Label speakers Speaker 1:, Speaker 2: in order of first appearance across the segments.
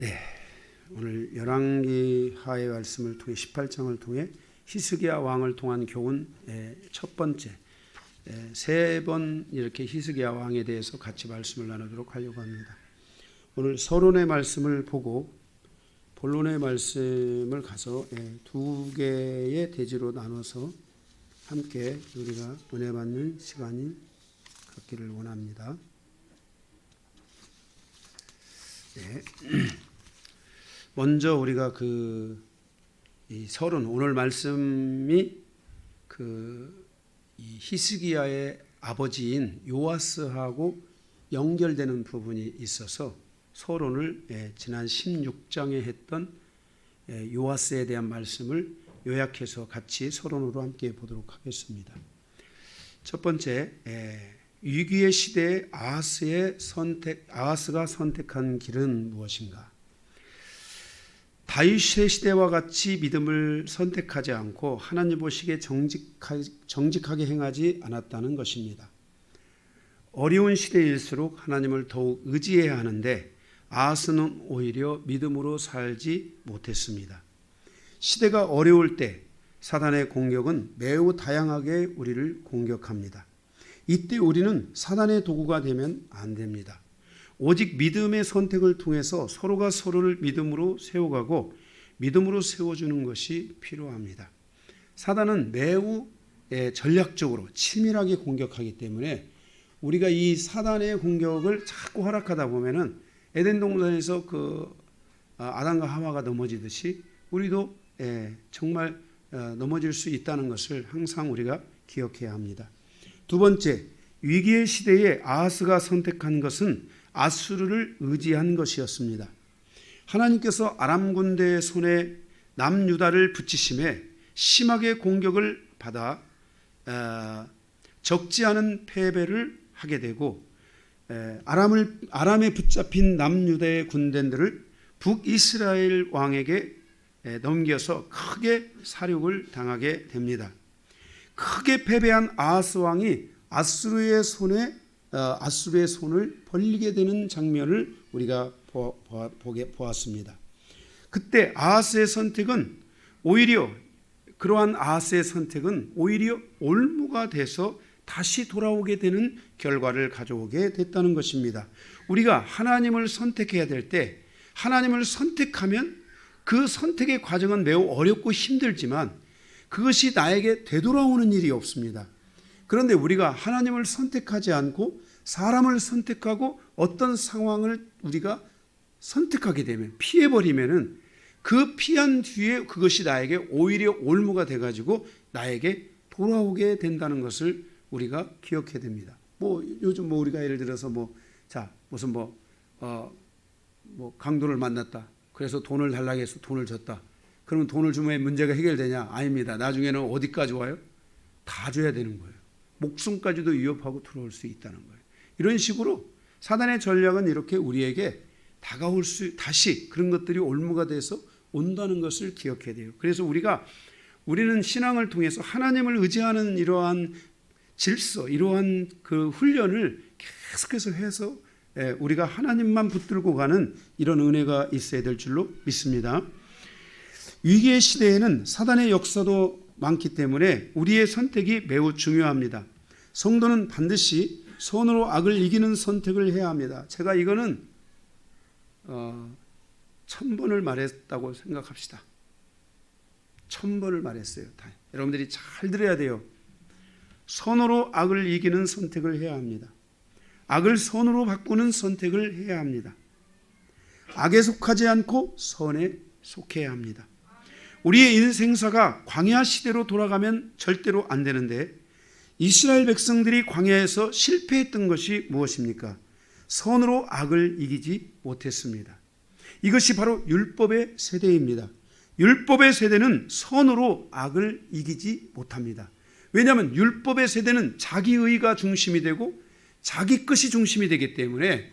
Speaker 1: 네, 오늘 열왕기 하의 말씀을 통해 18장을 통해 히스기야 왕을 통한 교훈 첫 번째, 세 번 이렇게 히스기야 왕에 대해서 같이 말씀을 나누도록 하려고 합니다. 오늘 서론의 말씀을 보고 본론의 말씀을 가서 두 개의 대지로 나눠서 함께 우리가 은혜 받는 시간이 갖기를 원합니다. 네. 먼저 우리가 이 서론, 오늘 말씀이 이 히스기야의 아버지인 요아스하고 연결되는 부분이 있어서 서론을 지난 16장에 했던 요아스에 대한 말씀을 요약해서 같이 서론으로 함께 보도록 하겠습니다. 첫 번째, 위기의 시대에 아하스가 선택한 길은 무엇인가? 다윗의 시대와 같이 믿음을 선택하지 않고 하나님 보시기에 정직하게 행하지 않았다는 것입니다. 어려운 시대일수록 하나님을 더욱 의지해야 하는데 아하스는 오히려 믿음으로 살지 못했습니다. 시대가 어려울 때 사단의 공격은 매우 다양하게 우리를 공격합니다. 이때 우리는 사단의 도구가 되면 안 됩니다. 오직 믿음의 선택을 통해서 서로가 서로를 믿음으로 세워가고 믿음으로 세워주는 것이 필요합니다. 사단은 매우 전략적으로 치밀하게 공격하기 때문에 우리가 이 사단의 공격을 자꾸 허락하다 보면은 에덴 동산에서 아담과 하와가 넘어지듯이 우리도 정말 넘어질 수 있다는 것을 항상 우리가 기억해야 합니다. 두 번째, 위기의 시대에 아하스가 선택한 것은 아수르를 의지한 것이었습니다. 하나님께서 아람 군대의 손에 남유다를 붙이심에 심하게 공격을 받아 적지 않은 패배를 하게 되고 아람에 붙잡힌 남유다의 군대들을 북이스라엘 왕에게 넘겨서 크게 사륙을 당하게 됩니다. 크게 패배한 아하스 왕이 아수르의 손을 벌리게 되는 장면을 우리가 보았습니다. 그때 그러한 아하스의 선택은 오히려 올무가 돼서 다시 돌아오게 되는 결과를 가져오게 됐다는 것입니다. 우리가 하나님을 선택해야 될 때 하나님을 선택하면 그 선택의 과정은 매우 어렵고 힘들지만 그것이 나에게 되돌아오는 일이 없습니다. 그런데 우리가 하나님을 선택하지 않고 사람을 선택하고 어떤 상황을 우리가 선택하게 되면 피해버리면은 그 피한 뒤에 그것이 나에게 오히려 올무가 돼가지고 나에게 돌아오게 된다는 것을 우리가 기억해야 됩니다. 요즘 우리가 예를 들어서 무슨 강도를 만났다. 그래서 돈을 달라고 해서 돈을 줬다. 그러면 돈을 주면 문제가 해결되냐? 아닙니다. 나중에는 어디까지 와요? 다 줘야 되는 거예요. 목숨까지도 위협하고 들어올 수 있다는 거예요. 이런 식으로 사단의 전략은 이렇게 우리에게 다시 그런 것들이 올무가 돼서 온다는 것을 기억해야 돼요. 그래서 우리는 신앙을 통해서 하나님을 의지하는 이러한 질서, 이러한 그 훈련을 계속해서 해서 우리가 하나님만 붙들고 가는 이런 은혜가 있어야 될 줄로 믿습니다. 위기의 시대에는 사단의 역사도 많기 때문에 우리의 선택이 매우 중요합니다. 성도는 반드시 선으로 악을 이기는 선택을 해야 합니다. 제가 이거는 1000번을 말했다고 생각합시다. 1000번을 말했어요. 여러분들이 잘 들어야 돼요. 선으로 악을 이기는 선택을 해야 합니다. 악을 선으로 바꾸는 선택을 해야 합니다. 악에 속하지 않고 선에 속해야 합니다. 우리의 인생사가 광야 시대로 돌아가면 절대로 안 되는데 이스라엘 백성들이 광야에서 실패했던 것이 무엇입니까? 선으로 악을 이기지 못했습니다. 이것이 바로 율법의 세대입니다. 율법의 세대는 선으로 악을 이기지 못합니다. 왜냐하면 율법의 세대는 자기의가 중심이 되고 자기 것이 중심이 되기 때문에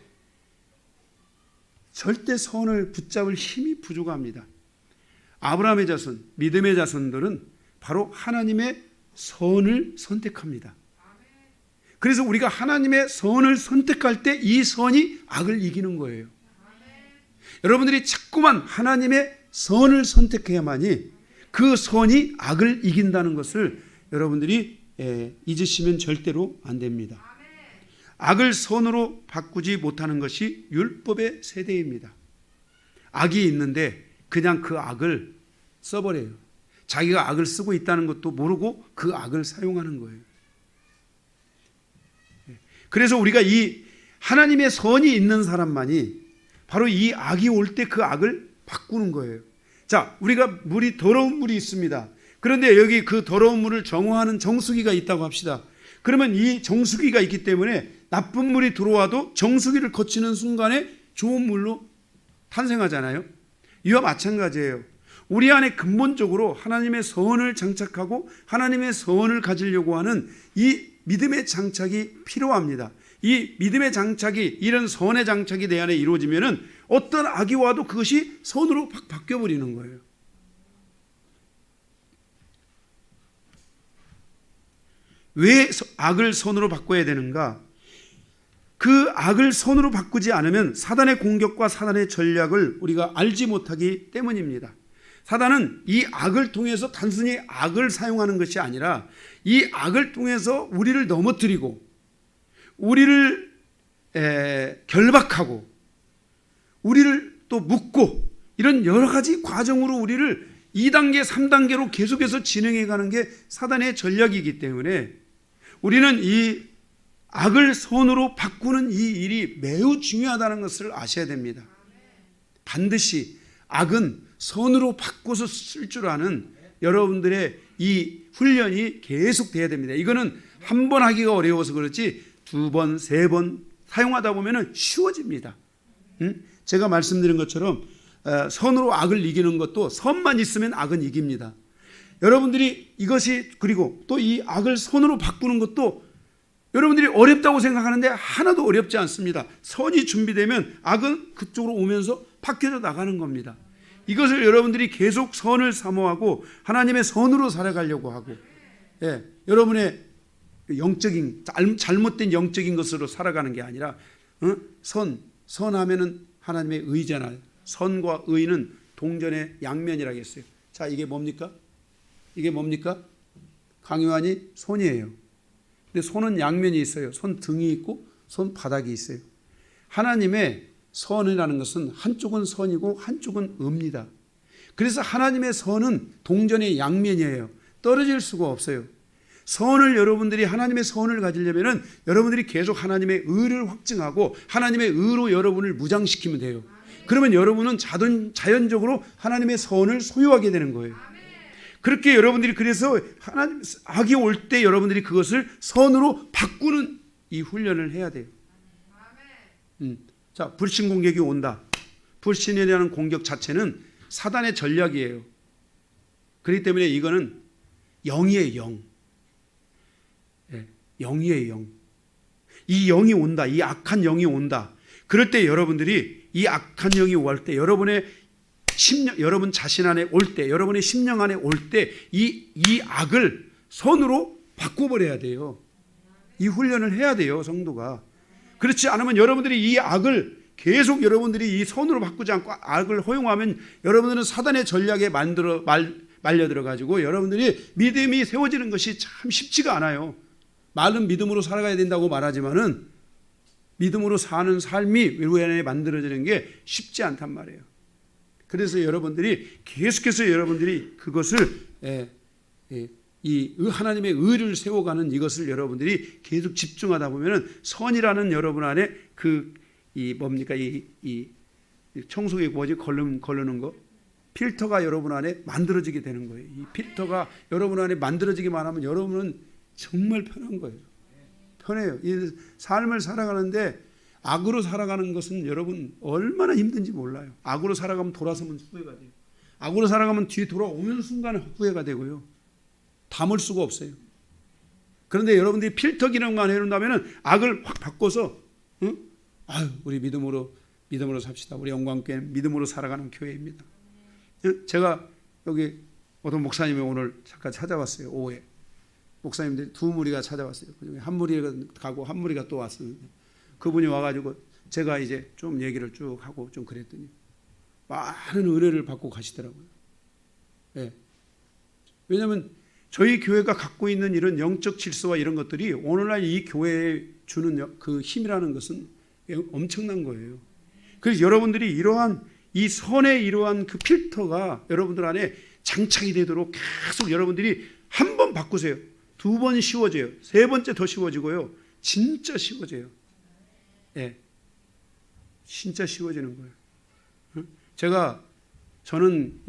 Speaker 1: 절대 선을 붙잡을 힘이 부족합니다. 아브라함의 자손, 믿음의 자손들은 바로 하나님의 선을 선택합니다. 그래서 우리가 하나님의 선을 선택할 때 이 선이 악을 이기는 거예요. 여러분들이 자꾸만 하나님의 선을 선택해야만이 그 선이 악을 이긴다는 것을 여러분들이 잊으시면 절대로 안 됩니다. 악을 선으로 바꾸지 못하는 것이 율법의 세대입니다. 악이 있는데 그냥 그 악을 써버려요. 자기가 악을 쓰고 있다는 것도 모르고 그 악을 사용하는 거예요. 그래서 우리가 이 하나님의 선이 있는 사람만이 바로 이 악이 올 때 그 악을 바꾸는 거예요. 자, 우리가 더러운 물이 있습니다. 그런데 여기 그 더러운 물을 정화하는 정수기가 있다고 합시다. 그러면 이 정수기가 있기 때문에 나쁜 물이 들어와도 정수기를 거치는 순간에 좋은 물로 탄생하잖아요. 이와 마찬가지예요. 우리 안에 근본적으로 하나님의 선을 장착하고 하나님의 선을 가지려고 하는 이 믿음의 장착이 필요합니다. 이 믿음의 장착이, 이런 선의 장착이 내 안에 이루어지면은 어떤 악이 와도 그것이 선으로 바뀌어버리는 거예요. 왜 악을 선으로 바꿔야 되는가? 그 악을 선으로 바꾸지 않으면 사단의 공격과 사단의 전략을 우리가 알지 못하기 때문입니다. 사단은 이 악을 통해서 단순히 악을 사용하는 것이 아니라 이 악을 통해서 우리를 넘어뜨리고 우리를 결박하고 우리를 또 묶고 이런 여러 가지 과정으로 우리를 2단계, 3단계로 계속해서 진행해 가는 게 사단의 전략이기 때문에 우리는 이 악을 선으로 바꾸는 이 일이 매우 중요하다는 것을 아셔야 됩니다. 반드시 악은 선으로 바꿔서 쓸 줄 아는 여러분들의 이 훈련이 계속 돼야 됩니다. 이거는 한 번 하기가 어려워서 그렇지 2번, 3번 사용하다 보면 쉬워집니다. 제가 말씀드린 것처럼 선으로 악을 이기는 것도 선만 있으면 악은 이깁니다. 여러분들이 이것이, 그리고 또 이 악을 선으로 바꾸는 것도 여러분들이 어렵다고 생각하는데 하나도 어렵지 않습니다. 선이 준비되면 악은 그쪽으로 오면서 바뀌어져 나가는 겁니다. 이것을 여러분들이 계속 선을 사모하고 하나님의 선으로 살아가려고 하고, 여러분의 영적인 잘못된 영적인 것으로 살아가는 게 아니라 선하면은 하나님의 의잖아요. 선과 의는 동전의 양면이라고 했어요. 자, 이게 뭡니까? 이게 뭡니까? 강요한이 손이에요. 근데 손은 양면이 있어요. 손 등이 있고 손 바닥이 있어요. 하나님의 선이라는 것은 한쪽은 선이고 한쪽은 의입니다. 그래서 하나님의 선은 동전의 양면이에요. 떨어질 수가 없어요. 선을, 여러분들이 하나님의 선을 가지려면 여러분들이 계속 하나님의 의를 확증하고 하나님의 의로 여러분을 무장시키면 돼요. 그러면 여러분은 자연적으로 하나님의 선을 소유하게 되는 거예요. 그렇게 여러분들이, 그래서 하나님 악이 올 때 여러분들이 그것을 선으로 바꾸는 이 훈련을 해야 돼요. 자, 불신 공격이 온다. 불신이라는 공격 자체는 사단의 전략이에요. 그렇기 때문에 이거는 영이에요, 영. 영이에요, 영. 이 영이 온다. 이 악한 영이 온다. 그럴 때 여러분들이 이 악한 영이 올 때, 여러분의 심령, 여러분 자신 안에 올 때, 여러분의 심령 안에 올 때 이 악을 선으로 바꿔버려야 돼요. 이 훈련을 해야 돼요, 성도가. 그렇지 않으면 여러분들이 이 악을 계속 여러분들이 이 선으로 바꾸지 않고 악을 허용하면 여러분들은 사단의 전략에 말려 들어가지고 여러분들이 믿음이 세워지는 것이 참 쉽지가 않아요. 말은 믿음으로 살아가야 된다고 말하지만은 믿음으로 사는 삶이 우리 안에 만들어지는 게 쉽지 않단 말이에요. 그래서 여러분들이 계속해서 여러분들이 그것을 이 하나님의 의를 세워가는 이것을 여러분들이 계속 집중하다 보면은 선이라는 여러분 안에 이 뭡니까, 이 청소기 뭐지, 걸르는 거, 필터가 여러분 안에 만들어지게 되는 거예요. 이 필터가 여러분 안에 만들어지기만 하면 여러분은 정말 편한 거예요. 편해요. 이 삶을 살아가는데 악으로 살아가는 것은 여러분 얼마나 힘든지 몰라요. 악으로 살아가면 돌아서면 후회가 돼요. 악으로 살아가면 뒤에 돌아오는 순간에 후회가 되고요. 담을 수가 없어요. 그런데 여러분들이 필터 기능만 해놓는다면 악을 확 바꿔서 우리 믿음으로 삽시다. 우리 영광교회 믿음으로 살아가는 교회입니다. 제가 여기 어떤 목사님이 오늘 잠깐 찾아왔어요. 오후에 목사님들이 2무리가 찾아왔어요. 한 무리가 가고 한 무리가 또 왔었는데 그분이 와가지고 제가 이제 좀 얘기를 쭉 하고 좀 그랬더니 많은 은혜를 받고 가시더라고요. 예. 왜냐하면 저희 교회가 갖고 있는 이런 영적 질서와 이런 것들이 오늘날 이 교회에 주는 그 힘이라는 것은 엄청난 거예요. 그래서 여러분들이 이러한 이 선의 이러한 그 필터가 여러분들 안에 장착이 되도록 계속 여러분들이 한 번 바꾸세요. 두 번 쉬워져요. 세 번째 더 쉬워지고요. 진짜 쉬워져요. 예. 진짜 쉬워지는 거예요. 저는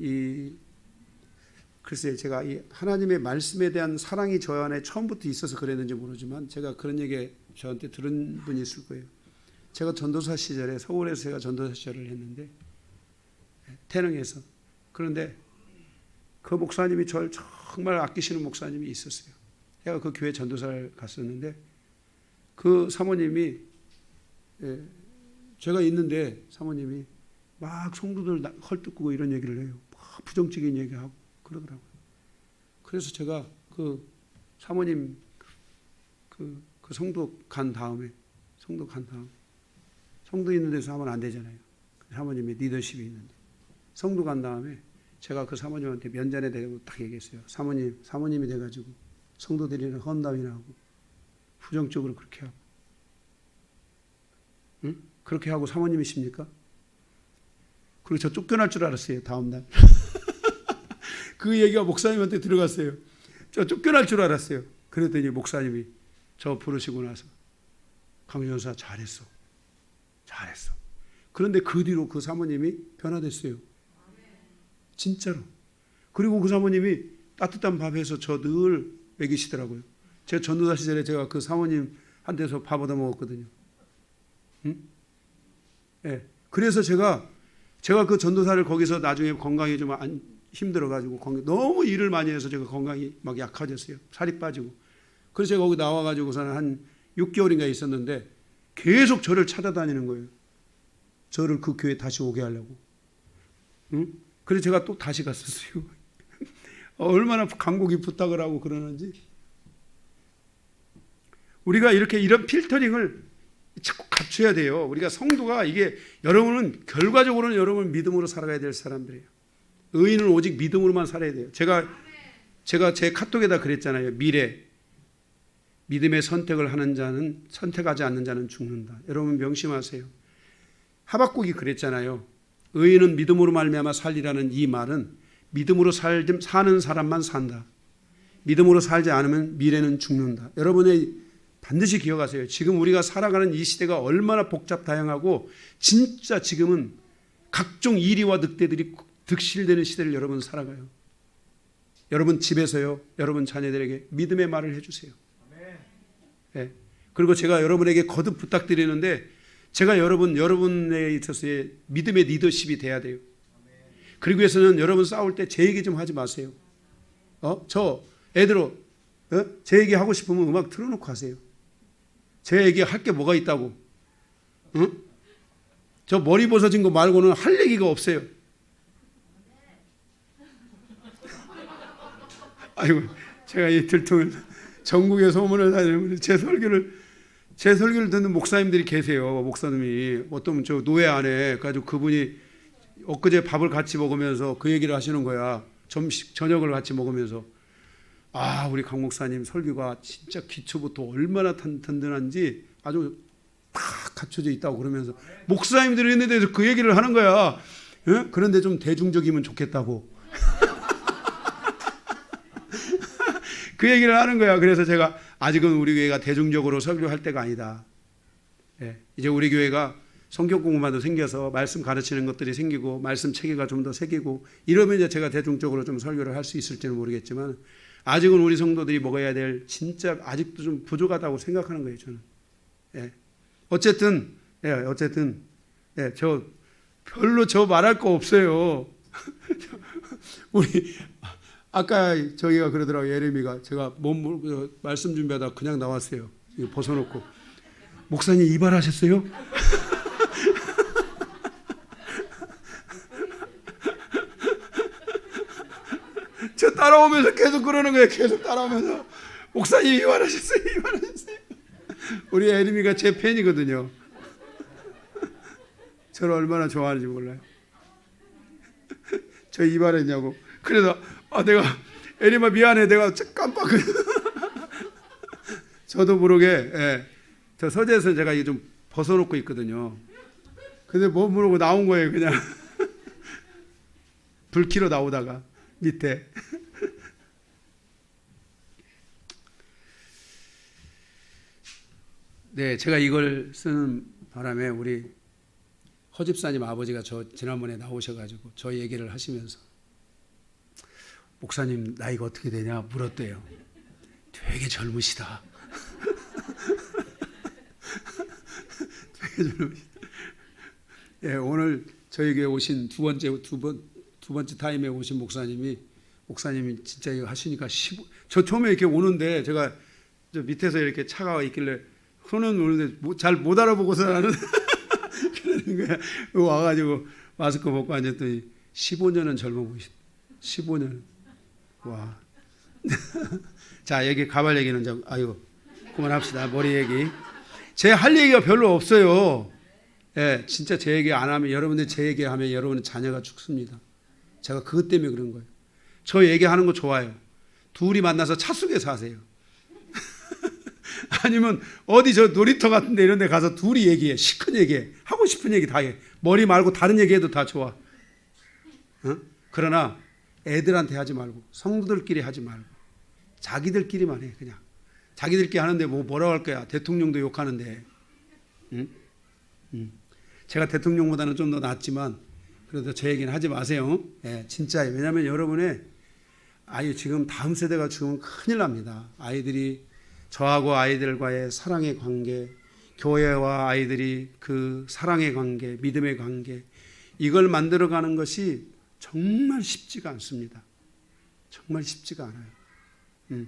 Speaker 1: 글쎄요, 제가 이 하나님의 말씀에 대한 사랑이 저 안에 처음부터 있어서 그랬는지 모르지만 제가 그런 얘기 저한테 들은 분이 있을 거예요. 제가 전도사 시절에 서울에서 제가 전도사 시절을 했는데 태릉에서. 그런데 그 목사님이 저를 정말 아끼시는 목사님이 있었어요. 제가 그 교회 전도사를 갔었는데 그 사모님이 제가 있는데 사모님이 막 성도들 헐뜯고 이런 얘기를 해요. 막 부정적인 얘기하고 그러더라고요. 그래서 제가 그 사모님 그 성도 간 다음에 성도 있는 데서 하면 안 되잖아요. 사모님의 리더십이 있는데 성도 간 다음에 제가 그 사모님한테 면전에 대고 딱 얘기했어요. 사모님이 돼가지고 성도들이랑 헌담이나 하고 부정적으로 그렇게 하고, 응? 그렇게 하고 사모님이십니까? 그리고 저 쫓겨날 줄 알았어요. 다음날 그 얘기가 목사님한테 들어갔어요. 저 쫓겨날 줄 알았어요. 그랬더니 목사님이 저 부르시고 나서 강전사 잘했어. 그런데 그 뒤로 그 사모님이 변화됐어요. 진짜로. 그리고 그 사모님이 따뜻한 밥에서 저 늘 먹이시더라고요. 제가 전도사 시절에 제가 그 사모님한테서 밥 얻어 먹었거든요. 응? 예. 그래서 제가 그 전도사를 거기서 나중에 건강이 좀 힘들어가지고 너무 일을 많이 해서 제가 건강이 막 약해졌어요. 살이 빠지고. 그래서 제가 거기 나와가지고서는 한 6개월인가 있었는데 계속 저를 찾아다니는 거예요. 저를 그 교회 다시 오게 하려고. 응? 그래서 제가 또 다시 갔었어요. 얼마나 간곡히 부탁을 하고 그러는지. 우리가 이런 필터링을 자꾸 갖춰야 돼요. 우리가 성도가 여러분은 결과적으로는 여러분은 믿음으로 살아가야 될 사람들이에요. 의인은 오직 믿음으로만 살아야 돼요. 제가 제 카톡에다 그랬잖아요. 믿음의 선택을 하는 자는 선택하지 않는 자는 죽는다. 여러분 명심하세요. 하박국이 그랬잖아요. 의인은 믿음으로 말미암아 살리라는 이 말은 믿음으로 사는 사람만 산다. 믿음으로 살지 않으면 미래는 죽는다. 여러분의 반드시 기억하세요. 지금 우리가 살아가는 이 시대가 얼마나 복잡 다양하고 진짜 지금은 각종 이리와 늑대들이 득실되는 시대를 여러분 살아가요. 여러분 집에서요. 여러분 자녀들에게 믿음의 말을 해주세요. 네. 그리고 제가 여러분에게 거듭 부탁드리는데 제가 여러분에 있어서의 믿음의 리더십이 돼야 돼요. 그리고 해서는 여러분 싸울 때 제 얘기 좀 하지 마세요. 제 얘기 하고 싶으면 음악 틀어놓고 하세요. 제 얘기 할 게 뭐가 있다고. 저 머리 벗어진 거 말고는 할 얘기가 없어요. 아이고, 제가 이 들통을 전국에 소문을 다니는 제 설교를 듣는 목사님들이 계세요. 목사님이 어떤 저 노예 안에 가지고 그분이 엊그제 밥을 같이 먹으면서 그 얘기를 하시는 거야. 저녁을 같이 먹으면서 우리 강 목사님 설교가 진짜 기초부터 얼마나 든든한지 아주 다 갖춰져 있다고 그러면서 목사님들이 있는 데서 그 얘기를 하는 거야. 응? 그런데 좀 대중적이면 좋겠다고. 그 얘기를 하는 거야. 그래서 제가 아직은 우리 교회가 대중적으로 설교할 때가 아니다. 이제 우리 교회가 성경 공부만도 생겨서 말씀 가르치는 것들이 생기고 말씀 체계가 좀 더 새기고 이러면 이제 제가 대중적으로 좀 설교를 할 수 있을지는 모르겠지만 아직은 우리 성도들이 먹어야 될 진짜 아직도 좀 부족하다고 생각하는 거예요. 저는. 어쨌든 저 별로 말할 거 없어요. 우리 아까 저기가 그러더라고요. 예레미가 제가 말씀 준비하다 그냥 나왔어요. 이거 벗어놓고 목사님 이발하셨어요? 저 따라오면서 계속 그러는 거예요. 계속 따라오면서 목사님 이발하셨어요? 우리 예림이가 제 팬이거든요. 저를 얼마나 좋아하는지 몰라요. 저 이발했냐고. 그래서 내가 에리마 미안해, 내가 깜빡. 저도 모르게 저 서재에서 제가 이게 좀 벗어놓고 있거든요. 근데 뭐 모르고 나온 거예요, 그냥. 불키로 나오다가 밑에. 네, 제가 이걸 쓰는 바람에 우리 허집사님 아버지가 저 지난번에 나오셔가지고 저 얘기를 하시면서 목사님 나이가 어떻게 되냐 물었대요. 되게 젊으시다. 되게 젊으시다. 예, 오늘 저에게 오신 두 번째 타임에 오신 목사님이 진짜 이거 하시니까 저 처음에 이렇게 오는데 제가 저 밑에서 이렇게 차가 있길래 손은 오는데 잘 못 알아보고서 나는 그러는 거야. 와가지고 마스크 벗고 앉았더니 15년은 젊어 보이시. 15년. 와. 자, 여기 가발 얘기는 좀 그만합시다. 머리 얘기. 제 할 얘기가 별로 없어요. 예, 진짜 제 얘기 안 하면 여러분들 제 얘기하면 여러분의 자녀가 죽습니다. 제가 그것 때문에 그런 거예요. 저 얘기하는 거 좋아요. 둘이 만나서 차 속에서 하세요. 아니면 어디 저 놀이터 같은 데 이런 데 가서 둘이 얘기해. 시큰 얘기해. 하고 싶은 얘기 다 해. 머리 말고 다른 얘기해도 다 좋아. 그러나 애들한테 하지 말고 성도들끼리 하지 말고 자기들끼리만 해. 그냥 자기들끼리 하는데 뭐라고 할 거야. 대통령도 욕하는데. 제가 대통령보다는 좀 더 낫지만 그래도 제 얘기는 하지 마세요. 예, 진짜예요. 왜냐하면 여러분의 지금 다음 세대가 죽으면 큰일 납니다. 아이들이 저하고 아이들과의 사랑의 관계, 교회와 아이들이 그 사랑의 관계, 믿음의 관계, 이걸 만들어가는 것이 정말 쉽지가 않습니다. 정말 쉽지가 않아요.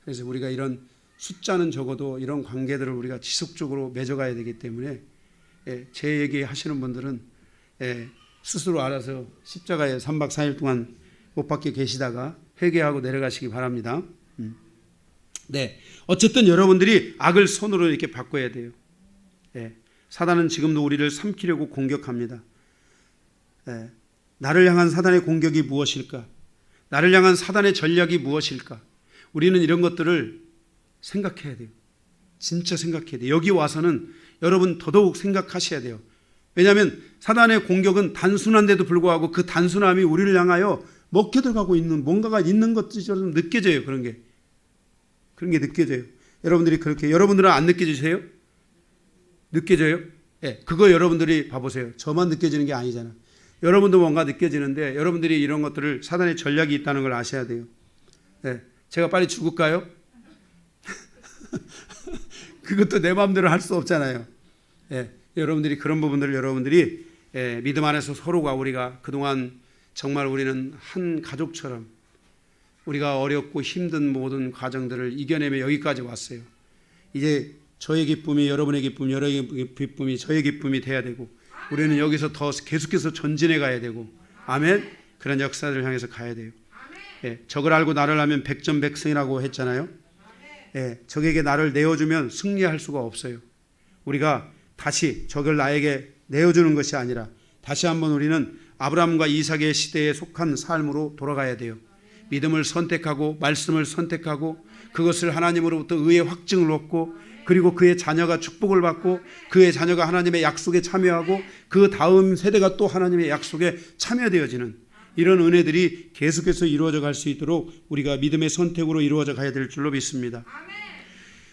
Speaker 1: 그래서 우리가 이런 숫자는 적어도 이런 관계들을 우리가 지속적으로 맺어가야 되기 때문에 제 얘기 하시는 분들은 스스로 알아서 십자가에 3박 4일 동안 못 박혀 계시다가 회개하고 내려가시기 바랍니다. 네, 어쨌든 여러분들이 악을 선으로 이렇게 바꿔야 돼요. 사단은 지금도 우리를 삼키려고 공격합니다. 나를 향한 사단의 공격이 무엇일까? 나를 향한 사단의 전략이 무엇일까? 우리는 이런 것들을 생각해야 돼요. 진짜 생각해야 돼요. 여기 와서는 여러분 더더욱 생각하셔야 돼요. 왜냐하면 사단의 공격은 단순한데도 불구하고 그 단순함이 우리를 향하여 먹혀들어가고 있는 뭔가가 있는 것처럼 느껴져요. 그런 게 느껴져요. 여러분들이 그렇게, 여러분들은 안 느껴지세요? 느껴져요? 그거 여러분들이 봐보세요. 저만 느껴지는 게 아니잖아. 여러분도 뭔가 느껴지는데 여러분들이 이런 것들을 사단의 전략이 있다는 걸 아셔야 돼요. 제가 빨리 죽을까요? 그것도 내 마음대로 할 수 없잖아요. 여러분들이 그런 부분들을 여러분들이 믿음 안에서 서로가 우리가 그동안 정말 우리는 한 가족처럼 우리가 어렵고 힘든 모든 과정들을 이겨내며 여기까지 왔어요. 이제 저의 기쁨이 여러분의 기쁨, 여러분의 기쁨이 저의 기쁨이 돼야 되고 우리는 여기서 더 계속해서 전진해 가야 되고 아멘. 그런 역사들을 향해서 가야 돼요. 적을 알고 나를 하면 백전백승이라고 했잖아요. 적에게 나를 내어주면 승리할 수가 없어요. 우리가 다시 적을 나에게 내어주는 것이 아니라 다시 한번 우리는 아브라함과 이삭의 시대에 속한 삶으로 돌아가야 돼요. 믿음을 선택하고 말씀을 선택하고 그것을 하나님으로부터 의의 확증을 얻고 그리고 그의 자녀가 축복을 받고 그의 자녀가 하나님의 약속에 참여하고 그 다음 세대가 또 하나님의 약속에 참여되어지는 이런 은혜들이 계속해서 이루어져 갈 수 있도록 우리가 믿음의 선택으로 이루어져 가야 될 줄로 믿습니다.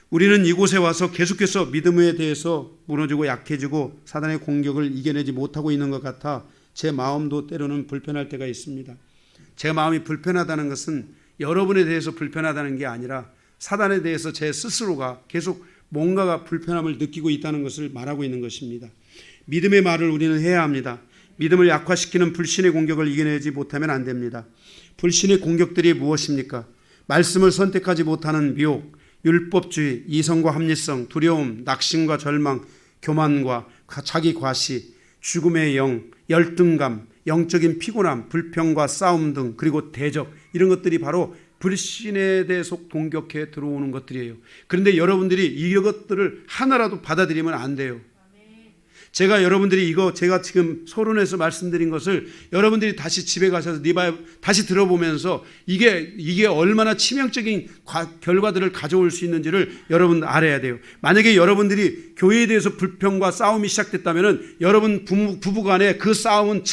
Speaker 1: 우리는 이곳에 와서 계속해서 믿음에 대해서 무너지고 약해지고 사단의 공격을 이겨내지 못하고 있는 것 같아 제 마음도 때로는 불편할 때가 있습니다. 제 마음이 불편하다는 것은 여러분에 대해서 불편하다는 게 아니라 사단에 대해서 제 스스로가 계속 뭔가가 불편함을 느끼고 있다는 것을 말하고 있는 것입니다. 믿음의 말을 우리는 해야 합니다. 믿음을 약화시키는 불신의 공격을 이겨내지 못하면 안 됩니다. 불신의 공격들이 무엇입니까? 말씀을 선택하지 못하는 미혹, 율법주의, 이성과 합리성, 두려움, 낙심과 절망, 교만과 자기 과시, 죽음의 영, 열등감, 영적인 피곤함, 불평과 싸움 등 그리고 대적 이런 것들이 바로 불신에 대해서 공격해 들어오는 것들이에요. 그런데 여러분들이 이것들을 하나라도 받아들이면 안 돼요. 제가 여러분들이 제가 지금 서론에서 말씀드린 것을 여러분들이 다시 집에 가셔서 다시 들어보면서 이게 얼마나 치명적인 결과들을 가져올 수 있는지를 여러분 알아야 돼요. 만약에 여러분들이 교회에 대해서 불평과 싸움이 시작됐다면 여러분 부부 간에 그 싸움은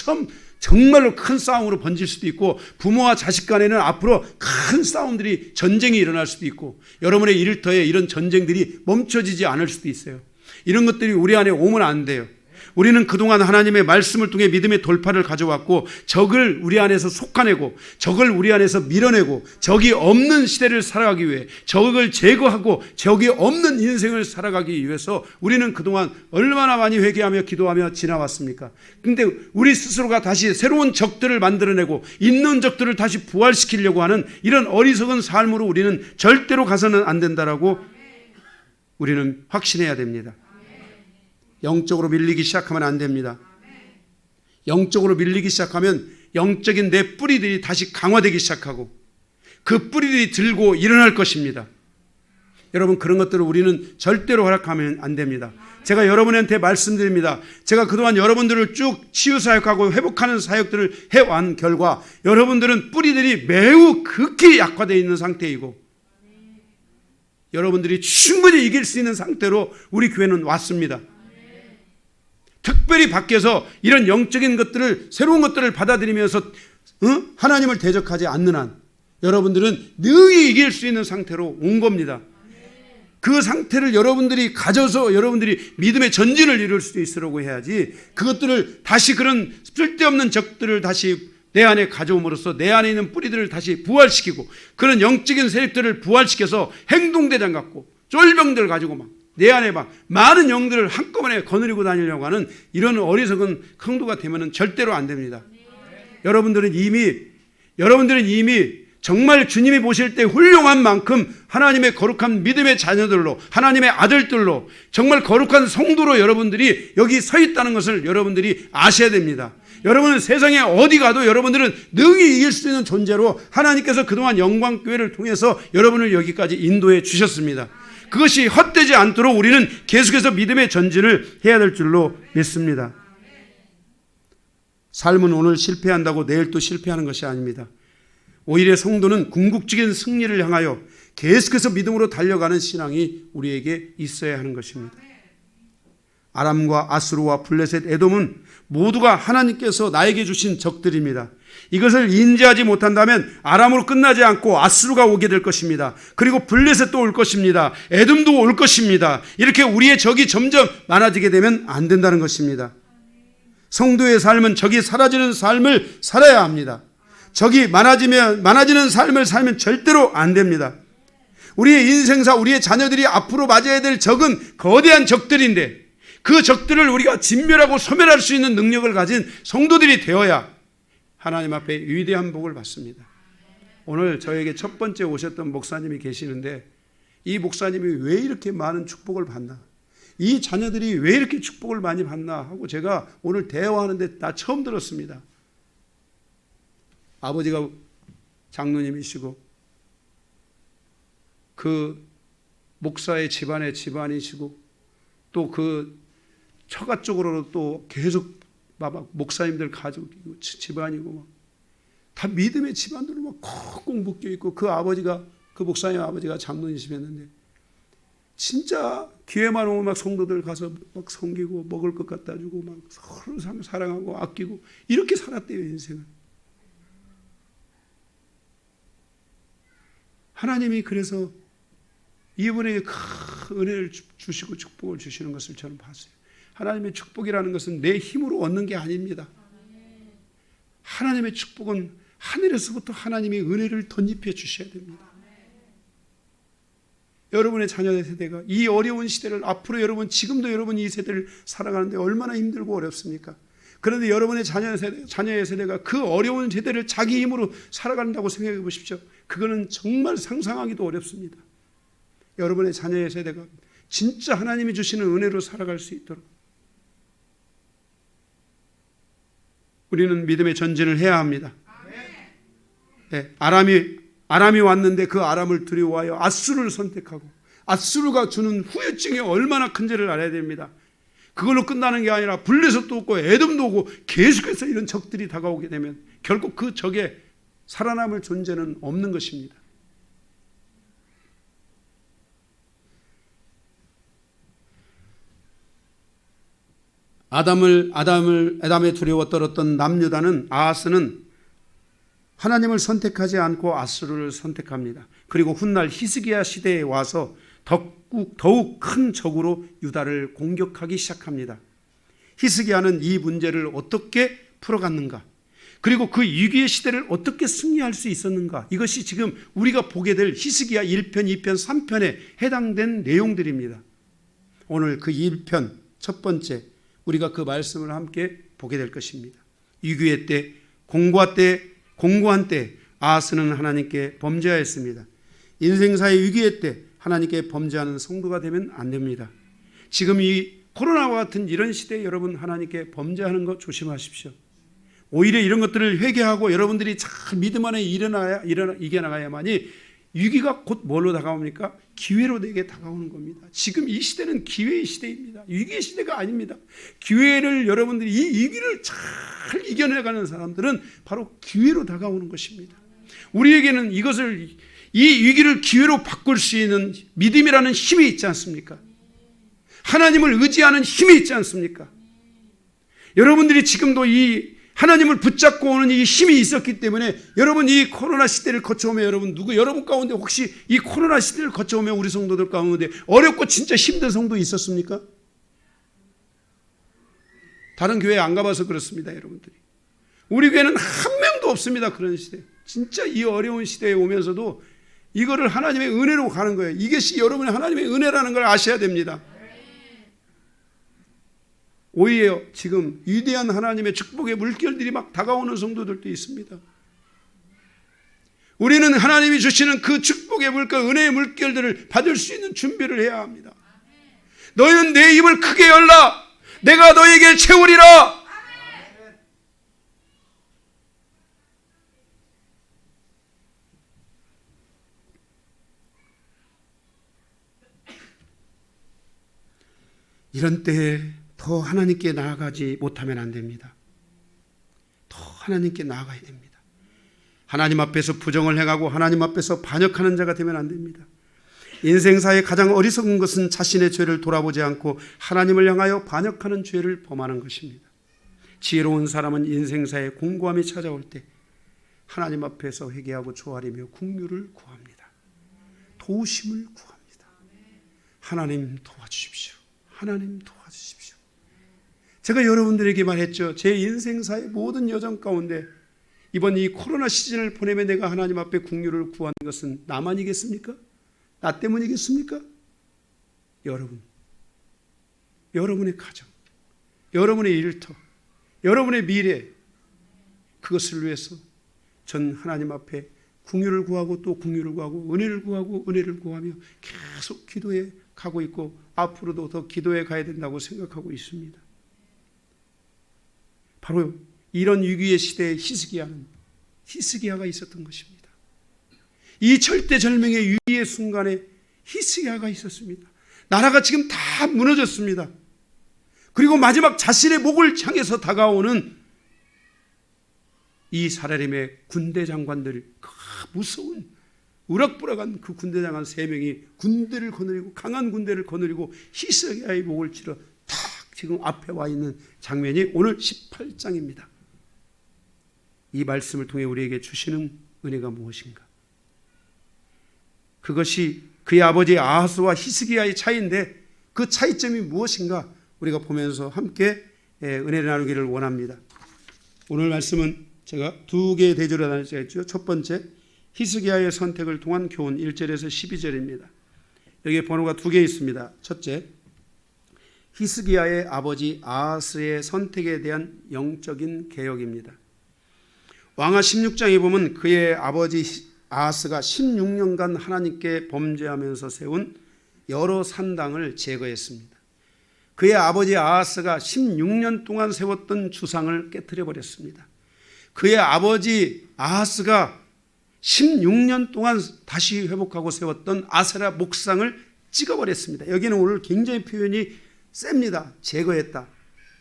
Speaker 1: 정말로 큰 싸움으로 번질 수도 있고, 부모와 자식 간에는 앞으로 큰 싸움들이, 전쟁이 일어날 수도 있고, 여러분의 일터에 이런 전쟁들이 멈춰지지 않을 수도 있어요. 이런 것들이 우리 안에 오면 안 돼요. 우리는 그동안 하나님의 말씀을 통해 믿음의 돌파를 가져왔고, 적을 우리 안에서 솎아내고, 적을 우리 안에서 밀어내고, 적이 없는 시대를 살아가기 위해, 적을 제거하고 적이 없는 인생을 살아가기 위해서 우리는 그동안 얼마나 많이 회개하며 기도하며 지나왔습니까? 근데 우리 스스로가 다시 새로운 적들을 만들어내고 있는 적들을 다시 부활시키려고 하는 이런 어리석은 삶으로 우리는 절대로 가서는 안 된다라고 우리는 확신해야 됩니다. 영적으로 밀리기 시작하면 안 됩니다. 영적으로 밀리기 시작하면 영적인 내 뿌리들이 다시 강화되기 시작하고 그 뿌리들이 들고 일어날 것입니다. 여러분, 그런 것들을 우리는 절대로 허락하면 안 됩니다. 제가 여러분한테 말씀드립니다. 제가 그동안 여러분들을 쭉 치유사역하고 회복하는 사역들을 해온 결과 여러분들은 뿌리들이 매우 극히 약화되어 있는 상태이고, 여러분들이 충분히 이길 수 있는 상태로 우리 교회는 왔습니다. 특별히 밖에서 이런 영적인 것들을, 새로운 것들을 받아들이면서 하나님을 대적하지 않는 한 여러분들은 능히 이길 수 있는 상태로 온 겁니다. 그 상태를 여러분들이 가져서 여러분들이 믿음의 전진을 이룰 수 있으라고 해야지, 그것들을 다시, 그런 쓸데없는 적들을 다시 내 안에 가져옴으로써 내 안에 있는 뿌리들을 다시 부활시키고, 그런 영적인 세력들을 부활시켜서 행동대장 갖고 쫄병들 가지고 막 내 안에 막 많은 영들을 한꺼번에 거느리고 다니려고 하는 이런 어리석은 행동가 되면은 절대로 안 됩니다. 여러분들은 이미 정말 주님이 보실 때 훌륭한 만큼 하나님의 거룩한 믿음의 자녀들로, 하나님의 아들들로, 정말 거룩한 성도로 여러분들이 여기 서 있다는 것을 여러분들이 아셔야 됩니다. 여러분은 세상에 어디 가도 여러분들은 능히 이길 수 있는 존재로 하나님께서 그동안 영광교회를 통해서 여러분을 여기까지 인도해 주셨습니다. 그것이 헛되지 않도록 우리는 계속해서 믿음의 전진을 해야 될 줄로 믿습니다. 삶은 오늘 실패한다고 내일 또 실패하는 것이 아닙니다. 오히려 성도는 궁극적인 승리를 향하여 계속해서 믿음으로 달려가는 신앙이 우리에게 있어야 하는 것입니다. 아람과 아수르와 블레셋, 에돔은 모두가 하나님께서 나에게 주신 적들입니다. 이것을 인지하지 못한다면 아람으로 끝나지 않고 아수르가 오게 될 것입니다. 그리고 블레셋도 올 것입니다. 에돔도 올 것입니다. 이렇게 우리의 적이 점점 많아지게 되면 안 된다는 것입니다. 성도의 삶은 적이 사라지는 삶을 살아야 합니다. 적이 많아지는 삶을 살면 절대로 안 됩니다. 우리의 인생사, 우리의 자녀들이 앞으로 맞아야 될 적은 거대한 적들인데, 그 적들을 우리가 진멸하고 소멸할 수 있는 능력을 가진 성도들이 되어야 하나님 앞에 위대한 복을 받습니다. 오늘 저에게 첫 번째 오셨던 목사님이 계시는데, 이 목사님이 왜 이렇게 많은 축복을 받나, 이 자녀들이 왜 이렇게 축복을 많이 받나 하고 제가 오늘 대화하는데 나 처음 들었습니다. 아버지가 장로님이시고 그 목사의 집안의 집안이시고, 또 그 처가 쪽으로 또 계속 목사님들 가족이고 집안이고 막 다 믿음의 집안들로 막 콕콕 묶여 있고, 그 아버지가, 그 목사님 아버지가 장로님이셨는데 진짜 기회만 오면 막 성도들 가서 막 섬기고 먹을 것 갖다 주고 막 서로 사랑하고 아끼고 이렇게 살았대요, 인생을. 하나님이 그래서 이분에게 큰 은혜를 주시고 축복을 주시는 것을 저는 봤어요. 하나님의 축복이라는 것은 내 힘으로 얻는 게 아닙니다. 하나님의 축복은 하늘에서부터 하나님이 은혜를 덧입혀 주셔야 됩니다. 여러분의 자녀의 세대가 이 어려운 시대를, 앞으로 여러분, 지금도 여러분 이 세대를 살아가는데 얼마나 힘들고 어렵습니까? 그런데 여러분의 자녀의 세대가 그 어려운 세대를 자기 힘으로 살아간다고 생각해 보십시오. 그거는 정말 상상하기도 어렵습니다. 여러분의 자녀의 세대가 진짜 하나님이 주시는 은혜로 살아갈 수 있도록 우리는 믿음의 전진을 해야 합니다. 네, 아람이 왔는데 그 아람을 두려워하여 아수르를 선택하고, 아수르가 주는 후유증이 얼마나 큰지를 알아야 됩니다. 그걸로 끝나는 게 아니라 블레셋도 오고 에돔도 오고 계속해서 이런 적들이 다가오게 되면 결국 그 적에 살아남을 존재는 없는 것입니다. 아담의 두려워 떨었던 남유다는 아하스는 하나님을 선택하지 않고 아수르를 선택합니다. 그리고 훗날 히스기야 시대에 와서 더욱 큰 적으로 유다를 공격하기 시작합니다. 히스기야는 이 문제를 어떻게 풀어갔는가? 그리고 그 위기의 시대를 어떻게 승리할 수 있었는가? 이것이 지금 우리가 보게 될 히스기야 1편, 2편, 3편에 해당된 내용들입니다. 오늘 그 1편 첫 번째 우리가 그 말씀을 함께 보게 될 것입니다. 위기의 때, 공고한 때 아하스는 하나님께 범죄하였습니다. 인생사의 위기의 때 하나님께 범죄하는 성도가 되면 안 됩니다. 지금 이 코로나와 같은 이런 시대에 여러분 하나님께 범죄하는 것 조심하십시오. 오히려 이런 것들을 회개하고 여러분들이 잘 믿음 안에 이겨나가야만이 위기가 곧 뭘로 다가옵니까? 기회로 내게 다가오는 겁니다. 지금 이 시대는 기회의 시대입니다. 위기의 시대가 아닙니다. 기회를 여러분들이 이 위기를 잘 이겨내가는 사람들은 바로 기회로 다가오는 것입니다. 우리에게는 이 위기를 기회로 바꿀 수 있는 믿음이라는 힘이 있지 않습니까? 하나님을 의지하는 힘이 있지 않습니까? 여러분들이 지금도 이 하나님을 붙잡고 오는 이 힘이 있었기 때문에 여러분 이 코로나 시대를 거쳐오면 여러분 가운데 혹시 이 코로나 시대를 거쳐오면 우리 성도들 가운데 어렵고 진짜 힘든 성도 있었습니까? 다른 교회 안 가봐서 그렇습니다. 여러분들이 우리 교회는 한 명도 없습니다. 그런 시대 진짜 이 어려운 시대에 오면서도 이거를 하나님의 은혜로 가는 거예요. 이것이 여러분의 하나님의 은혜라는 걸 아셔야 됩니다. 오히려 지금 위대한 하나님의 축복의 물결들이 막 다가오는 성도들도 있습니다. 우리는 하나님이 주시는 그 축복의 물결, 은혜의 물결들을 받을 수 있는 준비를 해야 합니다. 너희는 내 입을 크게 열라. 내가 너에게 채우리라. 이런 때에 더 하나님께 나아가지 못하면 안 됩니다. 더 하나님께 나아가야 됩니다. 하나님 앞에서 부정을 행하고 하나님 앞에서 반역하는 자가 되면 안 됩니다. 인생사의 가장 어리석은 것은 자신의 죄를 돌아보지 않고 하나님을 향하여 반역하는 죄를 범하는 것입니다. 지혜로운 사람은 인생사의 공고함이 찾아올 때 하나님 앞에서 회개하고 조아리며 긍휼을 구합니다. 도우심을 구합니다. 하나님 도와주십시오. 하나님 도와주십시오. 제가 여러분들에게 말했죠. 제 인생사의 모든 여정 가운데 이번 이 코로나 시즌을 보내며 내가 하나님 앞에 긍휼을 구하는 것은 나만이겠습니까? 나 때문이겠습니까? 여러분의 가정, 여러분의 일터, 여러분의 미래, 그것을 위해서 전 하나님 앞에 긍휼을 구하고 또 긍휼을 구하고 은혜를 구하고 은혜를 구하며 계속 기도해 가고 있고 앞으로도 더 기도해 가야 된다고 생각하고 있습니다. 바로 이런 위기의 시대에 히스기야가 있었던 것입니다. 이 절대절명의 위기의 순간에 히스기야가 있었습니다. 나라가 지금 다 무너졌습니다. 그리고 마지막 자신의 목을 향해서 다가오는 이 사라림의 군대 장관들, 그 무서운 우락부락한 그 군대 장관 3명이 군대를 거느리고 강한 군대를 거느리고 히스기야의 목을 치러 딱 지금 앞에 와 있는 장면이 오늘 18장입니다. 이 말씀을 통해 우리에게 주시는 은혜가 무엇인가? 그것이 그의 아버지 아하스와 히스기야의 차이인데 그 차이점이 무엇인가 우리가 보면서 함께 은혜를 나누기를 원합니다. 오늘 말씀은 제가 2개의 대조로 나누었죠. 첫 번째, 히스기야의 선택을 통한 교훈 1절에서 12절입니다. 여기에 번호가 2개 있습니다. 첫째, 히스기야의 아버지 아하스의 선택에 대한 영적인 개혁입니다. 왕하 16장에 보면 그의 아버지 아하스가 16년간 하나님께 범죄하면서 세운 여러 산당을 제거했습니다. 그의 아버지 아하스가 16년 동안 세웠던 주상을 깨트려 버렸습니다. 그의 아버지 아하스가 16년 동안 다시 회복하고 세웠던 아세라 목상을 찍어버렸습니다. 여기는 오늘 굉장히 표현이 셉니다. 제거했다,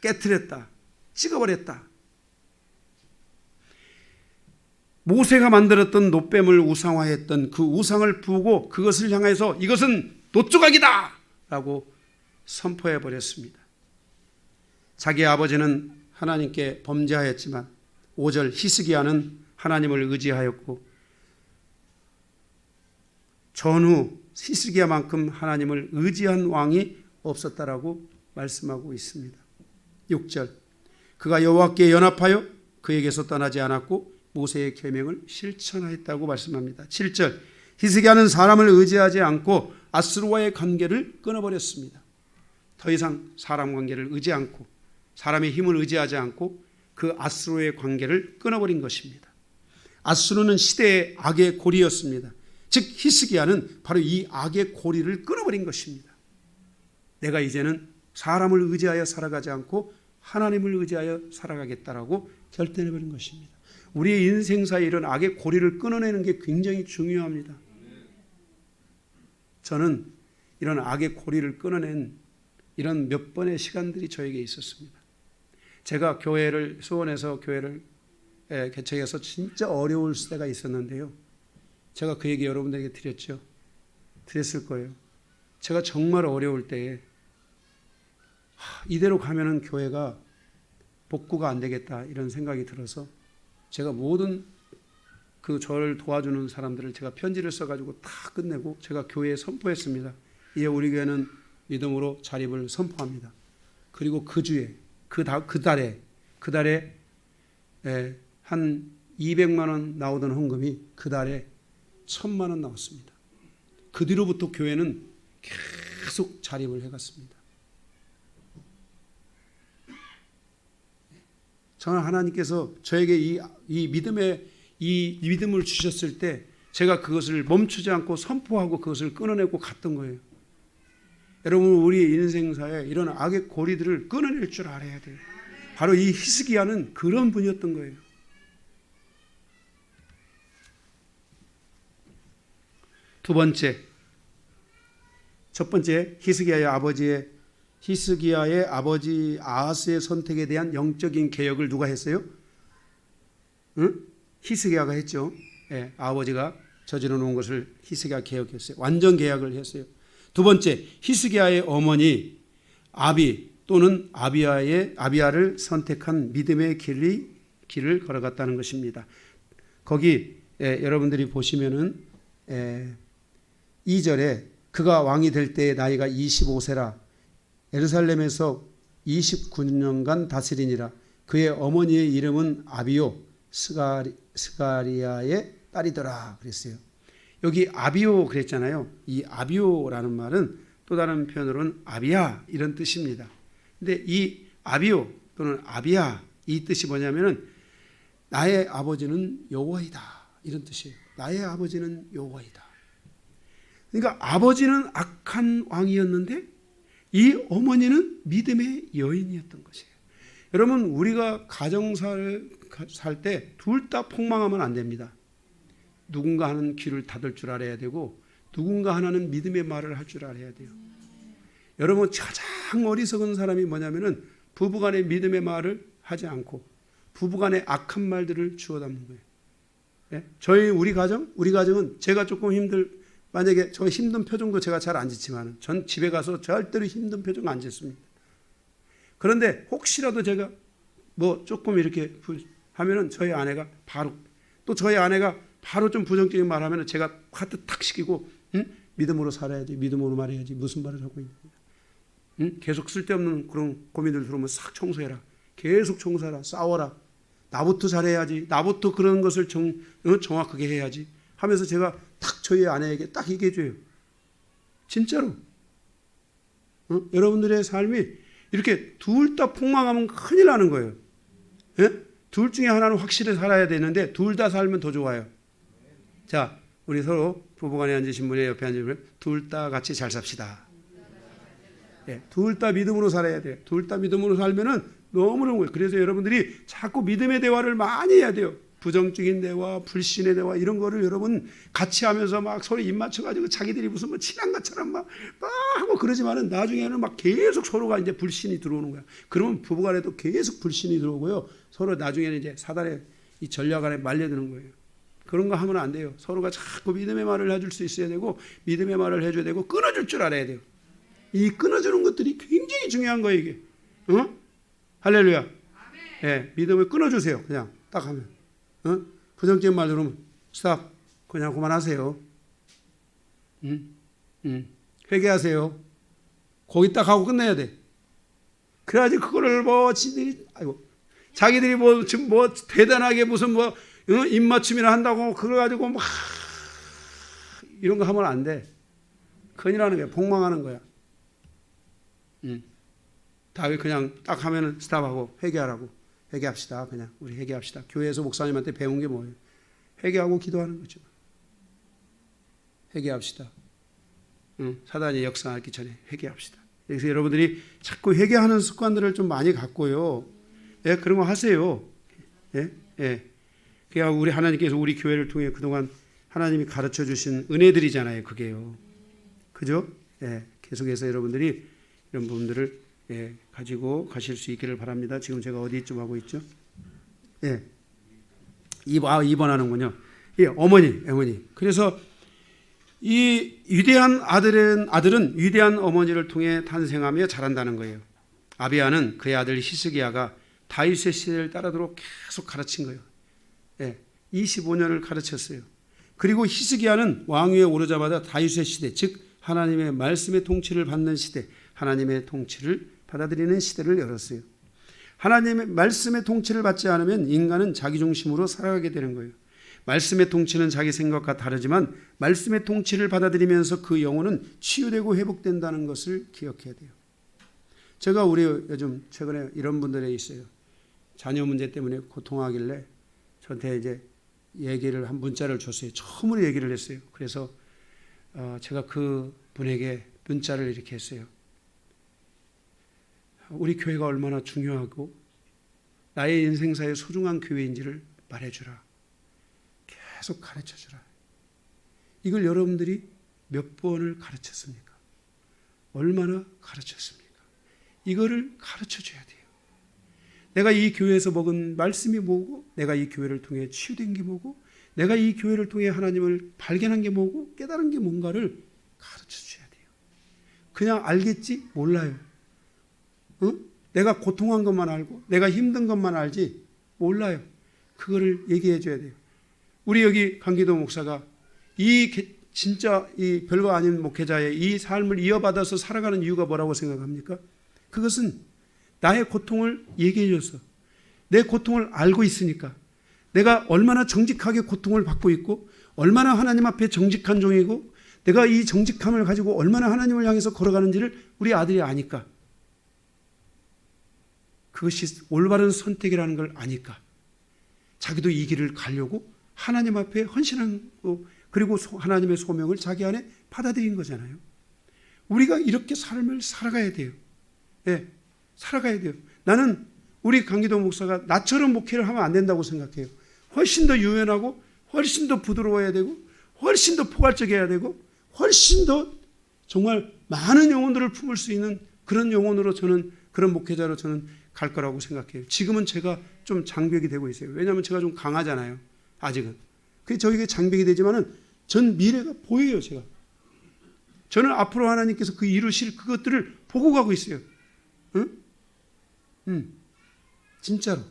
Speaker 1: 깨트렸다, 찍어버렸다. 모세가 만들었던 놋뱀을 우상화했던 그 우상을 부고 그것을 향해서 이것은 놋조각이다 라고 선포해버렸습니다. 자기 아버지는 하나님께 범죄하였지만 5절 히스기야는 하나님을 의지하였고 전후 히스기야만큼 하나님을 의지한 왕이 없었다라고 말씀하고 있습니다. 6절 그가 여호와께 연합하여 그에게서 떠나지 않았고 모세의 계명을 실천하였다고 말씀합니다. 7절 히스기야는 사람을 의지하지 않고 아수르와의 관계를 끊어버렸습니다. 더 이상 사람 관계를 의지 않고 사람의 힘을 의지하지 않고 그 아수르의 관계를 끊어버린 것입니다. 아수르는 시대의 악의 고리였습니다. 즉 히스기야는 바로 이 악의 고리를 끊어버린 것입니다. 내가 이제는 사람을 의지하여 살아가지 않고 하나님을 의지하여 살아가겠다라고 결단해버린 것입니다. 우리의 인생사에 이런 악의 고리를 끊어내는 게 굉장히 중요합니다. 저는 이런 악의 고리를 끊어낸 이런 몇 번의 시간들이 저에게 있었습니다. 제가 교회를 수원에서 교회를 개척해서 진짜 어려울 때가 있었는데요. 제가 그 얘기 여러분들에게 드렸죠. 드렸을 거예요. 제가 정말 어려울 때에 이대로 가면은 교회가 복구가 안 되겠다 이런 생각이 들어서 제가 모든 그 저를 도와주는 사람들을 제가 편지를 써가지고 다 끝내고 제가 교회에 선포했습니다. 이제 우리 교회는 믿음으로 자립을 선포합니다. 그리고 그 주에 그 달에 한 200만 원 나오던 헌금이 그 달에 1000만 원 나왔습니다. 그 뒤로부터 교회는 계속 자립을 해갔습니다. 저는 하나님께서 저에게 이 믿음을 주셨을 때 제가 그것을 멈추지 않고 선포하고 그것을 끊어내고 갔던 거예요. 여러분 우리 인생사에 이런 악의 고리들을 끊어낼 줄 알아야 돼요. 바로 이 히스기야는 그런 분이었던 거예요. 두 번째, 첫 번째 히스기야의 아버지 아하스의 선택에 대한 영적인 개혁을 누가 했어요? 히스기야가 했죠. 네, 아버지가 저지러 놓은 것을 히스기야가 개혁했어요. 완전 개혁을 했어요. 두 번째, 히스기야의 어머니 아비 또는 아비야를 선택한 믿음의 길을 걸어갔다는 것입니다. 거기 여러분들이 보시면은 2절에 그가 왕이 될 때의 나이가 25세라 예루살렘에서 29년간 다스리니라. 그의 어머니의 이름은 아비요 스가리야의 딸이더라 그랬어요. 여기 아비오 그랬잖아요. 이 아비오라는 말은 또 다른 표현으로는 아비야 이런 뜻입니다. 근데 이 아비오 또는 아비야 이 뜻이 뭐냐면은 나의 아버지는 여호와이다 이런 뜻이에요. 나의 아버지는 여호와이다. 그러니까 아버지는 악한 왕이었는데 이 어머니는 믿음의 여인이었던 것이에요. 여러분 우리가 가정사를 살 때 둘 다 폭망하면 안 됩니다. 누군가 하는 귀를 닫을 줄 알아야 되고 누군가 하나는 믿음의 말을 할 줄 알아야 돼요. 여러분 가장 어리석은 사람이 뭐냐면은 부부간의 믿음의 말을 하지 않고 부부간의 악한 말들을 주워 담는 거예요. 네? 우리 가정은 제가 조금 만약에 저 힘든 표정도 제가 잘 안 짓지만 전 집에 가서 절대로 힘든 표정 안 짓습니다. 그런데 혹시라도 제가 뭐 조금 이렇게 하면은 저희 아내가 바로 좀 부정적인 말 하면은 제가 카트 탁 시키고 믿음으로 살아야 돼. 믿음으로 말해야지. 무슨 말을 하고 있는 거야. 계속 쓸데없는 그런 고민들 들어오면 싹 청소해라. 계속 청소하라. 싸워라. 나부터 잘해야지. 나부터 그런 것을 정확하게 해야지. 하면서 제가 딱 저희 아내에게 딱 얘기해줘요. 진짜로. 여러분들의 삶이 이렇게 둘 다 폭망하면 큰일 나는 거예요. 예? 둘 중에 하나는 확실히 살아야 되는데 둘 다 살면 더 좋아요. 자, 우리 서로 부부간에 앉으신 분의 옆에 앉으신 분 둘 다 같이 잘 삽시다. 예, 둘 다 믿음으로 살아야 돼요. 둘 다 믿음으로 살면은 너무너무 그래서 여러분들이 자꾸 믿음의 대화를 많이 해야 돼요. 부정적인 대화, 불신의 대화 이런 거를 여러분 같이 하면서 막 서로 입 맞춰가지고 자기들이 무슨 뭐 친한 것처럼 막 하고 그러지만은 나중에는 막 계속 서로가 이제 불신이 들어오는 거야. 그러면 부부간에도 계속 불신이 들어오고요. 서로 나중에는 이제 사단의 이 전략 안에 말려드는 거예요. 그런 거 하면 안 돼요. 서로가 자꾸 믿음의 말을 해줄 수 있어야 되고 믿음의 말을 해줘야 되고 끊어줄 줄 알아야 돼요. 이 끊어주는 것들이 굉장히 중요한 거예요, 이게. 할렐루야. 예, 믿음을 끊어주세요. 그냥 딱 하면. 부정적인 말 들으면 스탑. 그냥 그만하세요. 회개하세요. 거기 딱 하고 끝내야 돼. 그래야지 그거를 자기들이 지금 대단하게 무슨 입맞춤이나 한다고 그래 가지고 막 이런 거 하면 안 돼. 큰일 나는 거야. 폭망하는 거야. 다윗 그냥 딱 하면은 스탑하고 회개하라고. 회개합시다. 그냥 우리 회개합시다. 교회에서 목사님한테 배운 게 뭐예요? 회개하고 기도하는 거죠. 회개합시다. 사단이 역사하기 전에 회개합시다. 그래서 여러분들이 자꾸 회개하는 습관들을 좀 많이 갖고요. 예, 그런 거 하세요. 예, 예. 그게 우리 하나님께서 우리 교회를 통해 그동안 하나님이 가르쳐 주신 은혜들이잖아요. 그게요. 그죠? 예, 계속해서 여러분들이 이런 부분들을 가지고 가실 수 있기를 바랍니다. 지금 제가 어디쯤 하고 있죠? 예. 2번 하는군요. 예, 어머니. 그래서 이 위대한 아들은 위대한 어머니를 통해 탄생하며 자란다는 거예요. 아비야는 그의 아들 히스기야가 다윗의 시대를 따르도록 계속 가르친 거예요. 예, 25년을 가르쳤어요. 그리고 히스기야는 왕위에 오르자마자 다윗의 시대, 즉 하나님의 말씀의 통치를 받는 시대, 하나님의 통치를 받아들이는 시대를 열었어요. 하나님의 말씀의 통치를 받지 않으면 인간은 자기 중심으로 살아가게 되는 거예요. 말씀의 통치는 자기 생각과 다르지만 말씀의 통치를 받아들이면서 그 영혼은 치유되고 회복된다는 것을 기억해야 돼요. 제가 우리 요즘 최근에 이런 분들이 있어요. 자녀 문제 때문에 고통하길래 저한테 이제 한 문자를 줬어요. 처음으로 얘기를 했어요. 그래서 제가 그 분에게 문자를 이렇게 했어요. 우리 교회가 얼마나 중요하고 나의 인생사에 소중한 교회인지를 말해주라. 계속 가르쳐주라. 이걸 여러분들이 몇 번을 가르쳤습니까? 얼마나 가르쳤습니까? 이거를 가르쳐줘야 돼요. 내가 이 교회에서 먹은 말씀이 뭐고, 내가 이 교회를 통해 치유된 게 뭐고, 내가 이 교회를 통해 하나님을 발견한 게 뭐고, 깨달은 게 뭔가를 가르쳐줘야 돼요. 그냥 알겠지? 몰라요. 내가 고통한 것만 알고 내가 힘든 것만 알지 몰라요. 그거를 얘기해 줘야 돼요. 우리 여기 강기도 목사가 진짜 이 별거 아닌 목회자의 이 삶을 이어받아서 살아가는 이유가 뭐라고 생각합니까? 그것은 나의 고통을 얘기해 줬어. 내 고통을 알고 있으니까. 내가 얼마나 정직하게 고통을 받고 있고 얼마나 하나님 앞에 정직한 종이고 내가 이 정직함을 가지고 얼마나 하나님을 향해서 걸어가는지를 우리 아들이 아니까. 그것이 올바른 선택이라는 걸 아니까 자기도 이 길을 가려고 하나님 앞에 헌신하고 그리고 하나님의 소명을 자기 안에 받아들인 거잖아요. 우리가 이렇게 삶을 살아가야 돼요. 예, 살아가야 돼요. 나는 우리 강기도 목사가 나처럼 목회를 하면 안 된다고 생각해요. 훨씬 더 유연하고 훨씬 더 부드러워야 되고 훨씬 더 포괄적이어야 되고 훨씬 더 정말 많은 영혼들을 품을 수 있는 그런 영혼으로 저는 그런 목회자로 저는 갈 거라고 생각해요. 지금은 제가 좀 장벽이 되고 있어요. 왜냐하면 제가 좀 강하잖아요. 아직은. 그게 저에게 장벽이 되지만은 전 미래가 보여요. 제가. 저는 앞으로 하나님께서 그 이루실 그것들을 보고 가고 있어요. 진짜로.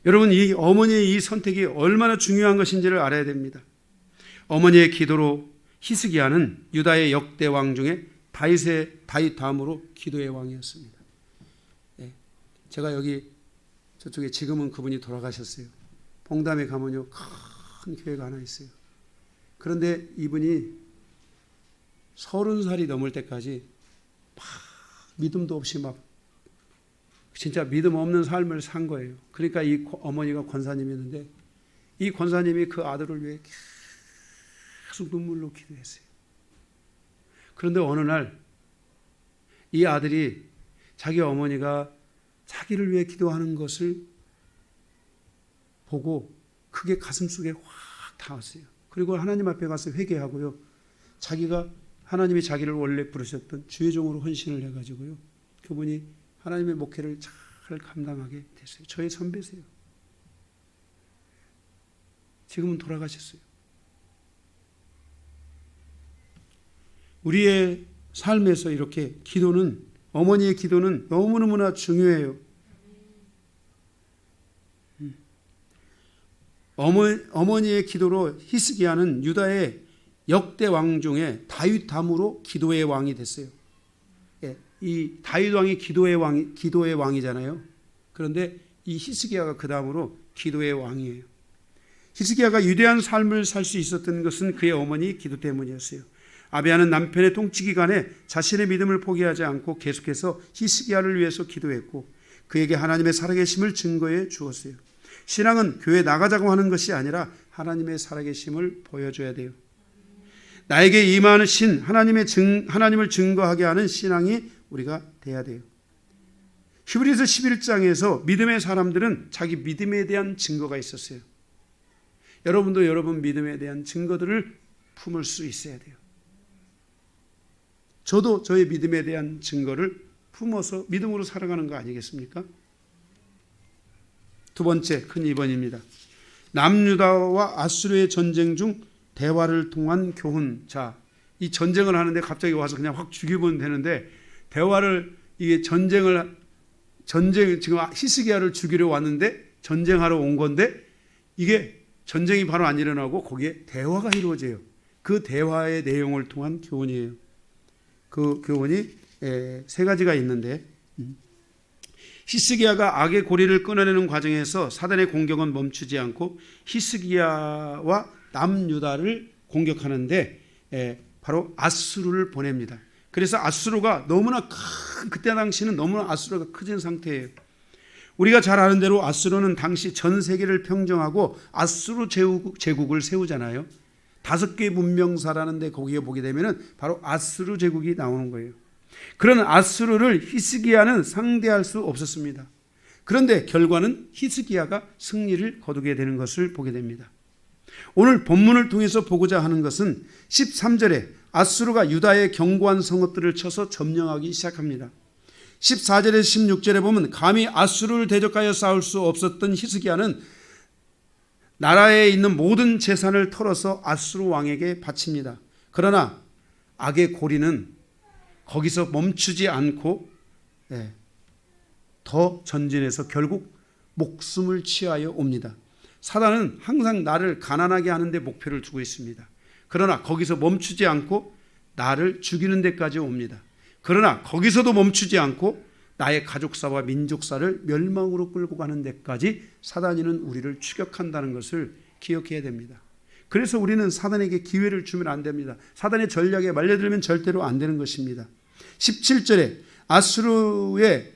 Speaker 1: 여러분 이 어머니의 이 선택이 얼마나 중요한 것인지를 알아야 됩니다. 어머니의 기도로 히스기야는 유다의 역대 왕 중에 다윗 다음으로 기도의 왕이었습니다. 네. 제가 여기 저쪽에 지금은 그분이 돌아가셨어요. 봉담에 가면요 큰 교회가 하나 있어요. 그런데 이분이 30살이 넘을 때까지 막 믿음도 없이 막 진짜 믿음 없는 삶을 산 거예요. 그러니까 이 어머니가 권사님이었는데 이 권사님이 그 아들을 위해 계속 눈물로 기도했어요. 그런데 어느 날 이 아들이 자기 어머니가 자기를 위해 기도하는 것을 보고 그게 가슴속에 확 닿았어요. 그리고 하나님 앞에 가서 회개하고요. 자기가 하나님이 자기를 원래 부르셨던 주의 종으로 헌신을 해가지고요. 그분이 하나님의 목회를 잘 감당하게 됐어요. 저의 선배세요. 지금은 돌아가셨어요. 우리의 삶에서 이렇게 기도는, 어머니의 기도는 너무너무나 중요해요. 어머니의 기도로 히스기야는 유다의 역대 왕 중에 다윗 다음으로 기도의 왕이 됐어요. 이 다윗 왕이 기도의 왕이잖아요. 그런데 이 히스기야가 그 다음으로 기도의 왕이에요. 히스기야가 위대한 삶을 살 수 있었던 것은 그의 어머니 기도 때문이었어요. 아비야는 남편의 통치 기간에 자신의 믿음을 포기하지 않고 계속해서 히스기야를 위해서 기도했고 그에게 하나님의 살아계심을 증거해 주었어요. 신앙은 교회 나가자고 하는 것이 아니라 하나님의 살아계심을 보여줘야 돼요. 나에게 임하는 신, 하나님을 증거하게 하는 신앙이 우리가 돼야 돼요. 히브리서 11장에서 믿음의 사람들은 자기 믿음에 대한 증거가 있었어요. 여러분도 여러분 믿음에 대한 증거들을 품을 수 있어야 돼요. 저도 저의 믿음에 대한 증거를 품어서 믿음으로 살아가는 거 아니겠습니까? 두 번째 큰 2번입니다. 남유다와 아수르의 전쟁 중 대화를 통한 교훈. 자, 이 전쟁을 하는데 갑자기 와서 그냥 확 죽이면 되는데 이게 전쟁 지금 히스기야를 죽이려 왔는데 전쟁하러 온 건데 이게 전쟁이 바로 안 일어나고 거기에 대화가 이루어져요. 그 대화의 내용을 통한 교훈이에요. 그 교훈이 세 가지가 있는데 히스기야가 악의 고리를 끊어내는 과정에서 사단의 공격은 멈추지 않고 히스기야와 남유다를 공격하는데 바로 아수르를 보냅니다. 그래서 아수르가 너무나 그때 당시는 너무나 아수르가 커진 상태예요. 우리가 잘 아는 대로 아수르는 당시 전 세계를 평정하고 아수르 제국을 세우잖아요. 5개 문명사라는 데 거기에 보게 되면 바로 아수르 제국이 나오는 거예요. 그런 아수르를 히스기야는 상대할 수 없었습니다. 그런데 결과는 히스기야가 승리를 거두게 되는 것을 보게 됩니다. 오늘 본문을 통해서 보고자 하는 것은 13절에 아수르가 유다의 견고한 성읍들을 쳐서 점령하기 시작합니다. 14절에서 16절에 보면 감히 아수르를 대적하여 싸울 수 없었던 히스기야는 나라에 있는 모든 재산을 털어서 아수르 왕에게 바칩니다. 그러나 악의 고리는 거기서 멈추지 않고 더 전진해서 결국 목숨을 취하여 옵니다. 사단은 항상 나를 가난하게 하는 데 목표를 두고 있습니다. 그러나 거기서 멈추지 않고 나를 죽이는 데까지 옵니다. 그러나 거기서도 멈추지 않고 나의 가족사와 민족사를 멸망으로 끌고 가는 데까지 사단이는 우리를 추격한다는 것을 기억해야 됩니다. 그래서 우리는 사단에게 기회를 주면 안 됩니다. 사단의 전략에 말려들면 절대로 안 되는 것입니다. 17절에 아수르의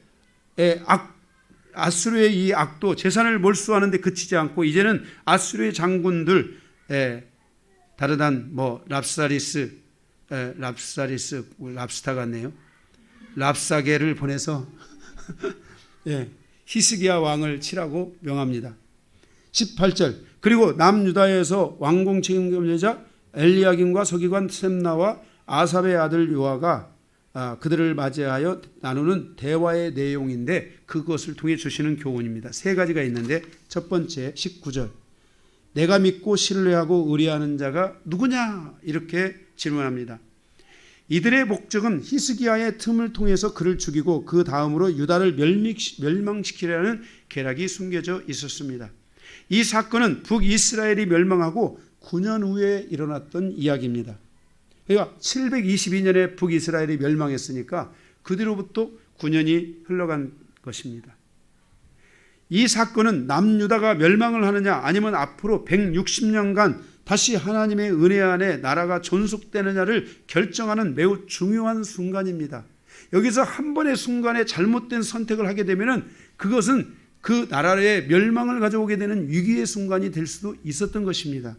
Speaker 1: 이 악도 재산을 몰수하는 데 그치지 않고 이제는 아수르의 장군들 다르단 랍스타 같네요. 랍사게를 보내서 히스기야 왕을 치라고 명합니다. 18절 그리고 남유다에서 왕궁 책임자 엘리야김과 서기관 셈나와 아삽의 아들 요아가 그들을 맞이하여 나누는 대화의 내용인데 그것을 통해 주시는 교훈입니다. 세 가지가 있는데 첫 번째 19절 내가 믿고 신뢰하고 의뢰하는 자가 누구냐 이렇게 질문합니다. 이들의 목적은 히스기야의 틈을 통해서 그를 죽이고 그 다음으로 유다를 멸망시키려는 계략이 숨겨져 있었습니다. 이 사건은 북이스라엘이 멸망하고 9년 후에 일어났던 이야기입니다. 그러니까 722년에 북이스라엘이 멸망했으니까 그 뒤로부터 9년이 흘러간 것입니다. 이 사건은 남유다가 멸망을 하느냐 아니면 앞으로 160년간 다시 하나님의 은혜 안에 나라가 존속되느냐를 결정하는 매우 중요한 순간입니다. 여기서 한 번의 순간에 잘못된 선택을 하게 되면 그것은 그 나라의 멸망을 가져오게 되는 위기의 순간이 될 수도 있었던 것입니다.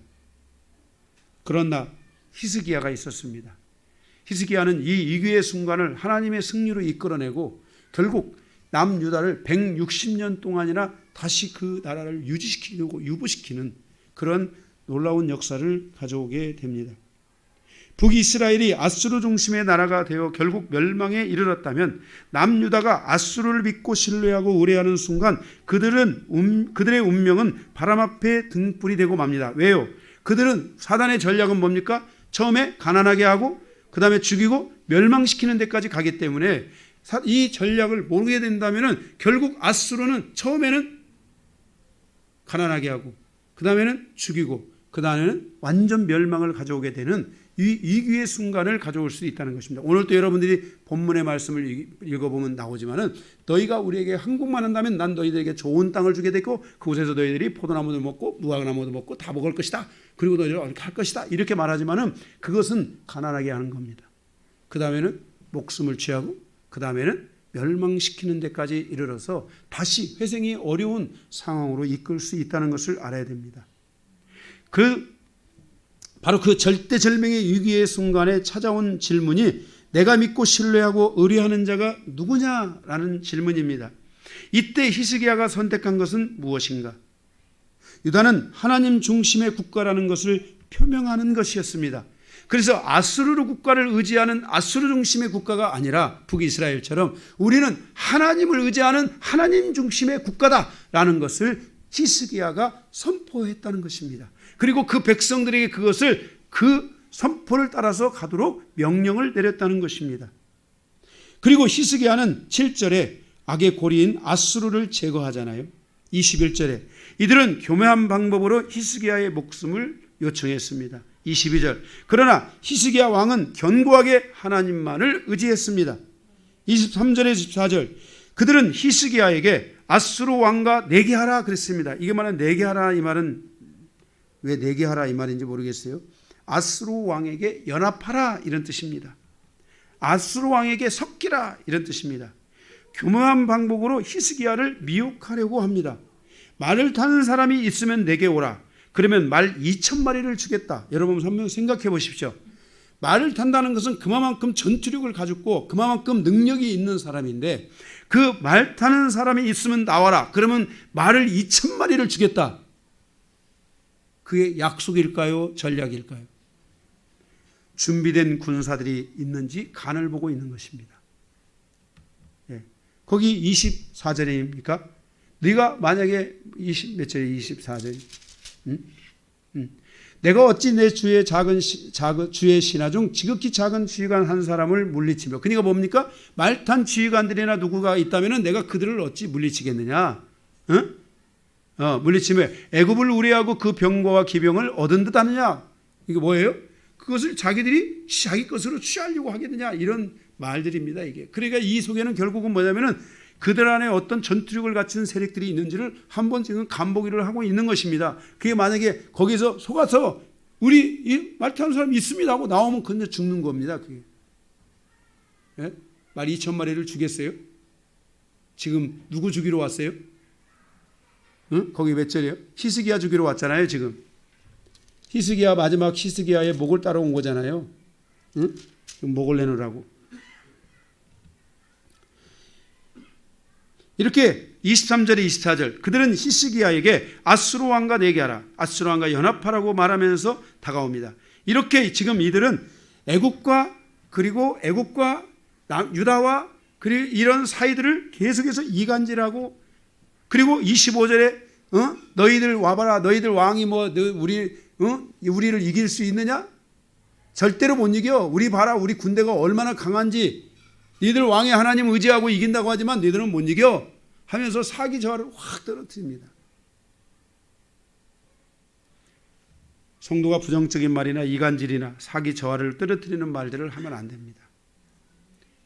Speaker 1: 그러나 히스기야가 있었습니다. 히스기야는 이 위기의 순간을 하나님의 승리로 이끌어내고 결국 남유다를 160년 동안이나 다시 그 나라를 유지시키고 유보시키는 그런 놀라운 역사를 가져오게 됩니다. 북이스라엘이 아수르 중심의 나라가 되어 결국 멸망에 이르렀다면 남유다가 아수르를 믿고 신뢰하고 의뢰하는 순간 그들의 운명은 바람 앞에 등불이 되고 맙니다. 왜요? 그들은 사단의 전략은 뭡니까? 처음에 가난하게 하고 그 다음에 죽이고 멸망시키는 데까지 가기 때문에 이 전략을 모르게 된다면 결국 아수르는 처음에는 가난하게 하고 그 다음에는 죽이고 그 다음에는 완전 멸망을 가져오게 되는 이 위기의 순간을 가져올 수 있다는 것입니다. 오늘도 여러분들이 본문의 말씀을 읽어보면 나오지만은 너희가 우리에게 항복만 한다면 난 너희들에게 좋은 땅을 주게 되고 그곳에서 너희들이 포도나무도 먹고 무화과나무도 먹고 다 먹을 것이다. 그리고 너희들 이렇게 할 것이다. 이렇게 말하지만은 그것은 가난하게 하는 겁니다. 그 다음에는 목숨을 취하고 그 다음에는 멸망시키는 데까지 이르러서 다시 회생이 어려운 상황으로 이끌 수 있다는 것을 알아야 됩니다. 바로 그 절대절명의 위기의 순간에 찾아온 질문이 내가 믿고 신뢰하고 의뢰하는 자가 누구냐라는 질문입니다. 이때 히스기야가 선택한 것은 무엇인가? 유다는 하나님 중심의 국가라는 것을 표명하는 것이었습니다. 그래서 아수르 국가를 의지하는 아수르 중심의 국가가 아니라 북이스라엘처럼 우리는 하나님을 의지하는 하나님 중심의 국가다라는 것을 히스기야가 선포했다는 것입니다. 그리고 그 백성들에게 그것을 그 선포를 따라서 가도록 명령을 내렸다는 것입니다. 그리고 히스기야는 7절에 악의 고리인 아수르를 제거하잖아요. 21절에 이들은 교묘한 방법으로 히스기야의 목숨을 요청했습니다. 22절 그러나 히스기야 왕은 견고하게 하나님만을 의지했습니다. 23절에 24절 그들은 히스기야에게 아수르 왕과 내기하라 그랬습니다. 이게 말은 내기하라 이 말은 왜 내기하라 이 말인지 모르겠어요. 아수르 왕에게 연합하라 이런 뜻입니다. 아수르 왕에게 섞이라 이런 뜻입니다. 교묘한 방법으로 히스기야를 미혹하려고 합니다. 말을 타는 사람이 있으면 내게 오라. 그러면 말 2,000마리를 주겠다. 여러분 한번 생각해 보십시오. 말을 탄다는 것은 그만큼 전투력을 가졌고 그만큼 능력이 있는 사람인데 그 말 타는 사람이 있으면 나와라. 그러면 말을 2,000마리를 주겠다. 그게 약속일까요? 전략일까요? 준비된 군사들이 있는지 간을 보고 있는 것입니다. 예. 거기 24절입니까? 네가 만약에 몇 절에 24절 내가 어찌 내 주의 주의 신하 중 지극히 작은 지휘관 한 사람을 물리치며 그러니까 뭡니까? 말탄 지휘관들이나 누구가 있다면 내가 그들을 어찌 물리치겠느냐? 물리치며 애굽을 우려하고 그 병거와 기병을 얻은 듯 하느냐? 이게 뭐예요? 그것을 자기들이 자기 것으로 취하려고 하겠느냐? 이런 말들입니다. 이게. 그러니까 이 속에는 결국은 뭐냐면은 그들 안에 어떤 전투력을 갖춘 세력들이 있는지를 한번 지금 간보기를 하고 있는 것입니다. 그게 만약에 거기서 속아서 우리 이 말타는 사람이 있습니다 하고 나오면 그냥 죽는 겁니다. 그게. 예? 말 2,000마리를 주겠어요? 지금 누구 죽이러 왔어요? 응? 거기 몇 절이에요? 히스기야 죽이러 왔잖아요. 지금 히스기야 마지막 히스기야의 목을 따라온 거잖아요. 응? 목을 내놓으라고. 이렇게 23절에 24절 그들은 히스기야에게 아수르 왕과 내기하라 아수르 왕과 연합하라고 말하면서 다가옵니다. 이렇게 지금 이들은 애굽과 유다와 그리고 이런 사이들을 계속해서 이간질하고 그리고 25절에 너희들 와봐라 너희들 왕이 우리를 이길 수 있느냐? 절대로 못 이겨. 우리 봐라 우리 군대가 얼마나 강한지 너희들 왕의 하나님 의지하고 이긴다고 하지만 너희들은 못 이겨 하면서 사기 저하를 확 떨어뜨립니다. 성도가 부정적인 말이나 이간질이나 사기 저하를 떨어뜨리는 말들을 하면 안 됩니다.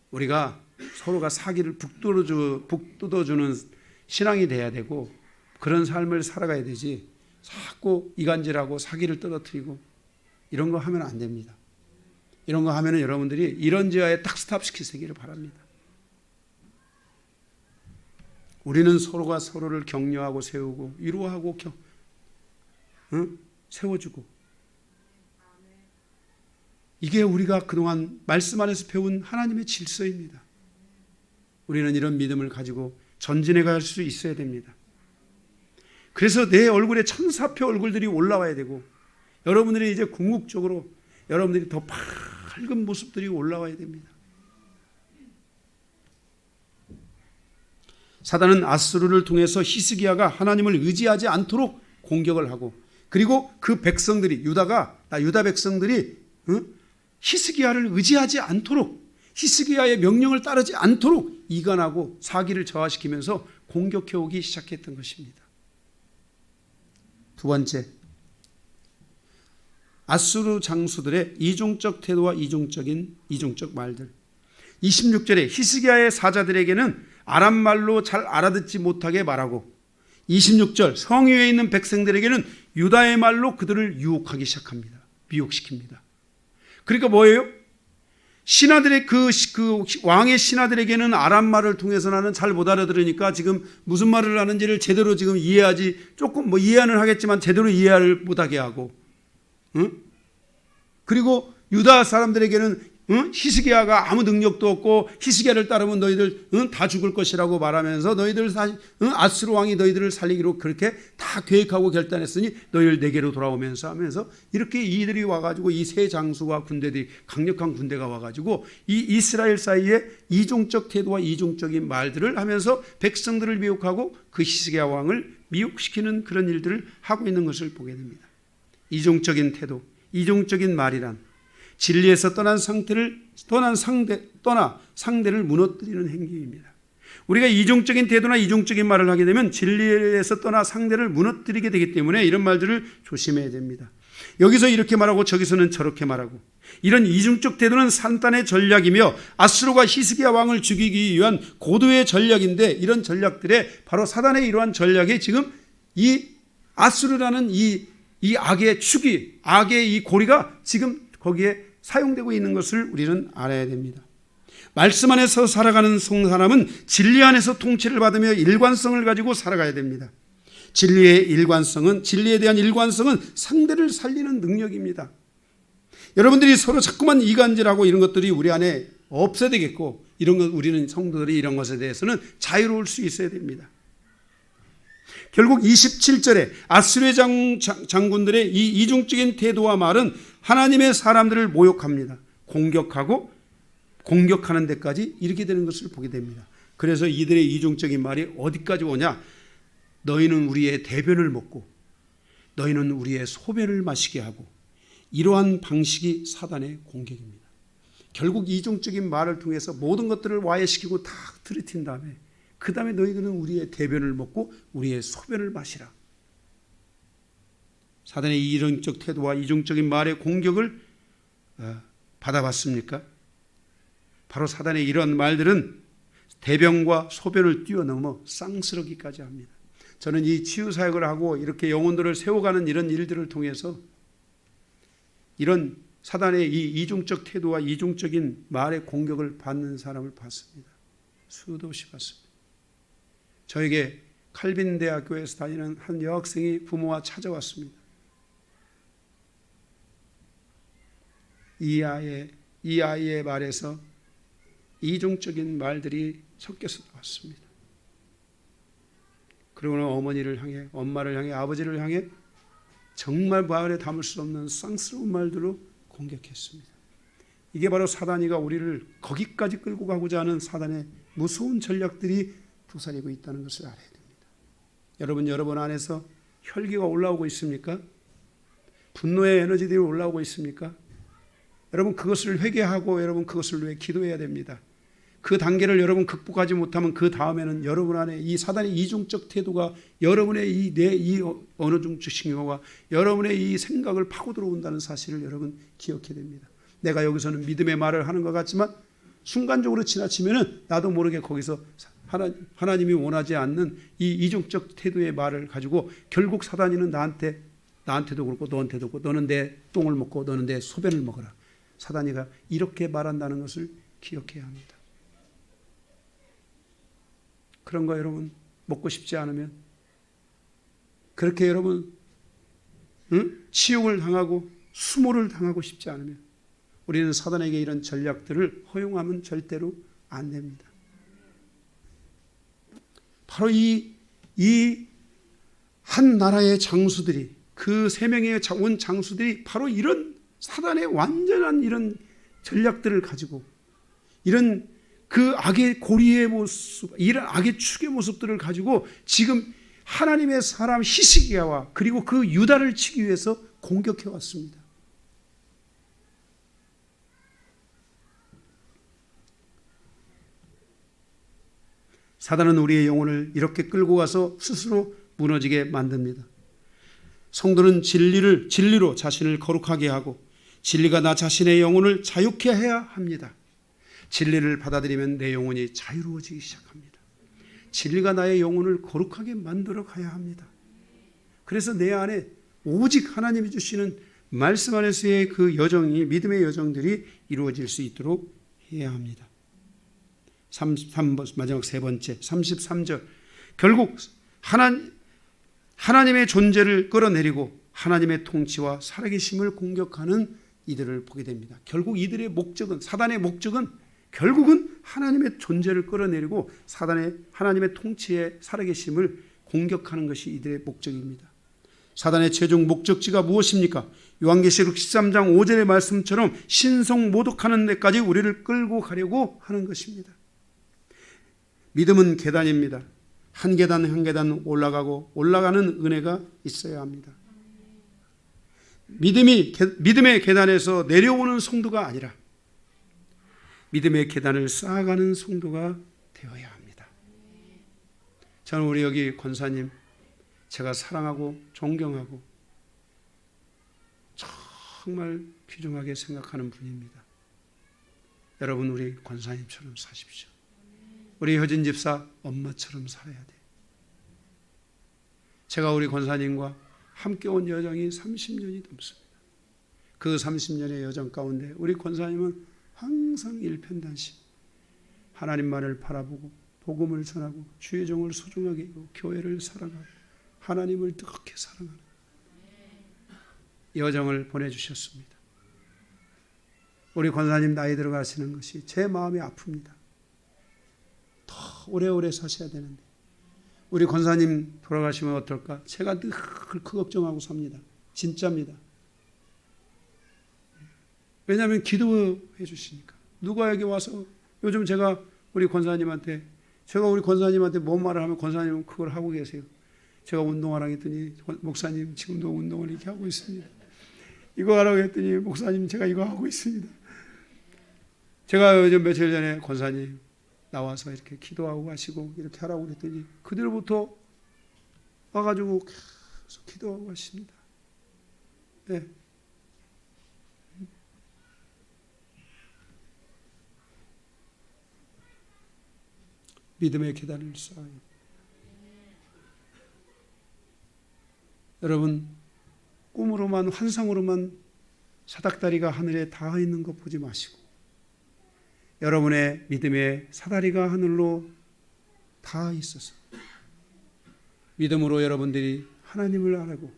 Speaker 1: 우리가 서로가 사기를 북돋워주는 신앙이 돼야 되고 그런 삶을 살아가야 되지 자꾸 이간질하고 사기를 떨어뜨리고 이런 거 하면 안 됩니다. 이런 거 하면 여러분들이 이런 지하에 딱 스탑시키시기를 바랍니다. 우리는 서로가 서로를 격려하고 세우고 위로하고 세워주고 이게 우리가 그동안 말씀 안에서 배운 하나님의 질서입니다. 우리는 이런 믿음을 가지고 전진해 갈 수 있어야 됩니다. 그래서 내 얼굴에 천사표 얼굴들이 올라와야 되고, 여러분들이 이제 궁극적으로 여러분들이 더 밝은 모습들이 올라와야 됩니다. 사단은 아수르를 통해서 히스기야가 하나님을 의지하지 않도록 공격을 하고, 그리고 그 백성들이 유다 백성들이 히스기야를 의지하지 않도록, 히스기야의 명령을 따르지 않도록 이간하고 사기를 저하시키면서 공격해 오기 시작했던 것입니다. 두 번째, 아수르 장수들의 이중적 태도와 이중적 말들. 26절에 히스기야의 사자들에게는 아람말로 잘 알아듣지 못하게 말하고, 26절 성위에 있는 백성들에게는 유다의 말로 그들을 유혹하기 시작합니다. 미혹시킵니다. 그러니까 뭐예요? 신하들의 그 왕의 신하들에게는 아람말을 통해서 나는 잘 못 알아들으니까 지금 무슨 말을 하는지를 제대로 지금 이해하지, 조금 뭐 이해는 하겠지만 제대로 이해를 못하게 하고, 그리고 유다 사람들에게는 히스기야가 아무 능력도 없고 히스기야를 따르면 너희들 다 죽을 것이라고 말하면서 너희들 아수르 왕이 너희들을 살리기로 그렇게 다 계획하고 결단했으니 너희를 내게로 돌아오면서 하면서 이렇게 이들이 와가지고 이 세 장수와 군대들이, 강력한 군대가 와가지고 이 이스라엘 사이에 이중적 태도와 이중적인 말들을 하면서 백성들을 미혹하고 그 히스기야 왕을 미혹시키는 그런 일들을 하고 있는 것을 보게 됩니다. 이중적인 태도, 이중적인 말이란 진리에서 떠나 상대를 무너뜨리는 행위입니다. 우리가 이중적인 태도나 이중적인 말을 하게 되면 진리에서 떠나 상대를 무너뜨리게 되기 때문에 이런 말들을 조심해야 됩니다. 여기서 이렇게 말하고 저기서는 저렇게 말하고, 이런 이중적 태도는 산단의 전략이며 아수르가 히스기야 왕을 죽이기 위한 고도의 전략인데, 이런 전략들에 바로 사단의 이러한 전략이 지금 이 아수르라는 이 악의 축이, 악의 이 고리가 지금 거기에 사용되고 있는 것을 우리는 알아야 됩니다. 말씀 안에서 살아가는 사람은 진리 안에서 통치를 받으며 일관성을 가지고 살아가야 됩니다. 진리에 대한 일관성은 상대를 살리는 능력입니다. 여러분들이 서로 자꾸만 이간질하고 이런 것들이 우리 안에 없어야 되겠고, 이런 것, 우리는 성도들이 이런 것에 대해서는 자유로울 수 있어야 됩니다. 결국 27절에 아수르 장군들의 이 이중적인 태도와 말은 하나님의 사람들을 모욕합니다. 공격하는 데까지 이렇게 되는 것을 보게 됩니다. 그래서 이들의 이중적인 말이 어디까지 오냐? 너희는 우리의 대변을 먹고 너희는 우리의 소변을 마시게 하고, 이러한 방식이 사단의 공격입니다. 결국 이중적인 말을 통해서 모든 것들을 와해시키고 다 들이킨 다음에 그 다음에 너희들은 우리의 대변을 먹고 우리의 소변을 마시라. 사단의 이중적 태도와 이중적인 말의 공격을 받아봤습니까? 바로 사단의 이런 말들은 대변과 소변을 뛰어넘어 쌍스러기까지 합니다. 저는 이 치유사역을 하고 이렇게 영혼들을 세워가는 이런 일들을 통해서 이런 사단의 이 이중적 태도와 이중적인 말의 공격을 받는 사람을 봤습니다. 수도 없이 봤습니다. 저에게 칼빈 대학교에서 다니는 한 여학생이 부모와 찾아왔습니다. 이 아이의 말에서 이중적인 말들이 섞여서 나왔습니다. 그러고는 어머니를 향해, 엄마를 향해, 아버지를 향해 정말 말에 담을 수 없는 쌍스러운 말들로 공격했습니다. 이게 바로 사단이가 우리를 거기까지 끌고 가고자 하는 사단의 무서운 전략들이 도사리고 있다는 것을 알아야 됩니다. 여러분 안에서 혈기가 올라오고 있습니까? 분노의 에너지들이 올라오고 있습니까? 여러분 그것을 회개하고 여러분 그것을 위해 기도해야 됩니다. 그 단계를 여러분 극복하지 못하면 그 다음에는 여러분 안에 이 사단의 이중적 태도가 여러분의 이 어느 중적 신경과 여러분의 이 생각을 파고 들어온다는 사실을 여러분 기억해야 됩니다. 내가 여기서는 믿음의 말을 하는 것 같지만 순간적으로 지나치면은 나도 모르게 거기서 하나님이 원하지 않는 이 이중적 태도의 말을 가지고 결국 사단이는 나한테도 그렇고 너한테도 그렇고 너는 내 똥을 먹고 너는 내 소변을 먹어라. 사단이가 이렇게 말한다는 것을 기억해야 합니다. 그런 거 여러분 먹고 싶지 않으면, 그렇게 여러분 치욕을 당하고 수모를 당하고 싶지 않으면 우리는 사단에게 이런 전략들을 허용하면 절대로 안 됩니다. 바로 이 한 나라의 장수들이, 그 3명의 온 장수들이 바로 이런 사단의 완전한 이런 전략들을 가지고 이런 그 악의 고리의 모습, 이런 악의 축의 모습들을 가지고 지금 하나님의 사람 히스기야와 그리고 그 유다를 치기 위해서 공격해 왔습니다. 사단은 우리의 영혼을 이렇게 끌고 가서 스스로 무너지게 만듭니다. 성도는 진리로 자신을 거룩하게 하고 진리가 나 자신의 영혼을 자유케 해야 합니다. 진리를 받아들이면 내 영혼이 자유로워지기 시작합니다. 진리가 나의 영혼을 거룩하게 만들어 가야 합니다. 그래서 내 안에 오직 하나님이 주시는 말씀 안에서의 그 여정이, 믿음의 여정들이 이루어질 수 있도록 해야 합니다. 마지막 3번째 33절, 결국 하나님의 존재를 끌어내리고 하나님의 통치와 살아계심을 공격하는 이들을 보게 됩니다. 결국 이들의 목적은, 사단의 목적은 결국은 하나님의 존재를 끌어내리고 하나님의 통치의 살아계심을 공격하는 것이 이들의 목적입니다. 사단의 최종 목적지가 무엇입니까? 요한계시록 13장 5절의 말씀처럼 신성 모독하는 데까지 우리를 끌고 가려고 하는 것입니다. 믿음은 계단입니다. 한 계단 한 계단 올라가는 은혜가 있어야 합니다. 믿음의 계단에서 내려오는 성도가 아니라 믿음의 계단을 쌓아가는 성도가 되어야 합니다. 저는 우리 여기 권사님, 제가 사랑하고 존경하고 정말 귀중하게 생각하는 분입니다. 여러분, 우리 권사님처럼 사십시오. 우리 효진 집사 엄마처럼 살아야 돼요. 제가 우리 권사님과 함께 온 여정이 30년이 넘습니다. 그 30년의 여정 가운데 우리 권사님은 항상 일편단심, 하나님만을 바라보고 복음을 전하고 주의 종을 소중하게 여기고 교회를 사랑하고 하나님을 뜨겁게 사랑하는 여정을 보내주셨습니다. 우리 권사님 나이 들어가시는 것이 제 마음이 아픕니다. 더 오래오래 사셔야 되는데 우리 권사님 돌아가시면 어떨까? 제가 늘 그 걱정하고 삽니다. 진짜입니다. 왜냐하면 기도해 주시니까. 누가 여기 와서 요즘 제가 우리 권사님한테 뭔 말을 하면 권사님은 그걸 하고 계세요. 제가 운동하라고 했더니 목사님 지금도 운동을 이렇게 하고 있습니다. 이거 하라고 했더니 목사님 제가 이거 하고 있습니다. 제가 요즘 며칠 전에 권사님 나와서 이렇게 기도하고 가시고 이렇게 하라고 했더니 그들부터 와가지고 계속 기도하고 가십니다. 네. 믿음의 계단을 쌓아요. 여러분, 꿈으로만, 환상으로만 사닥다리가 하늘에 닿아 있는 것 보지 마시고 여러분의 믿음의 사다리가 하늘로 닿아 있어서 믿음으로 여러분들이 하나님을 알고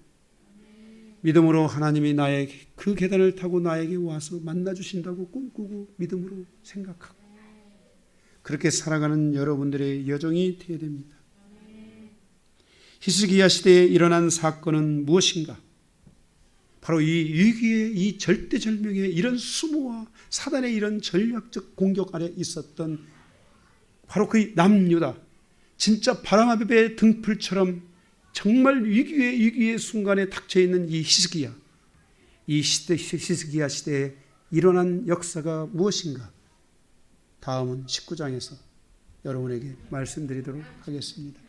Speaker 1: 믿음으로 하나님이 나의 그 계단을 타고 나에게 와서 만나주신다고 꿈꾸고 믿음으로 생각하고 그렇게 살아가는 여러분들의 여정이 되어야 됩니다. 히스기야 시대에 일어난 사건은 무엇인가? 바로 이 위기의 이 절대절명의 이런 수모와 사단의 이런 전략적 공격 아래 있었던 바로 그 남유다, 진짜 바람아베의 등불처럼 정말 위기의 순간에 닥쳐있는 이 히스기야, 히스기야 시대에 일어난 역사가 무엇인가? 다음은 19장에서 여러분에게 말씀드리도록 하겠습니다.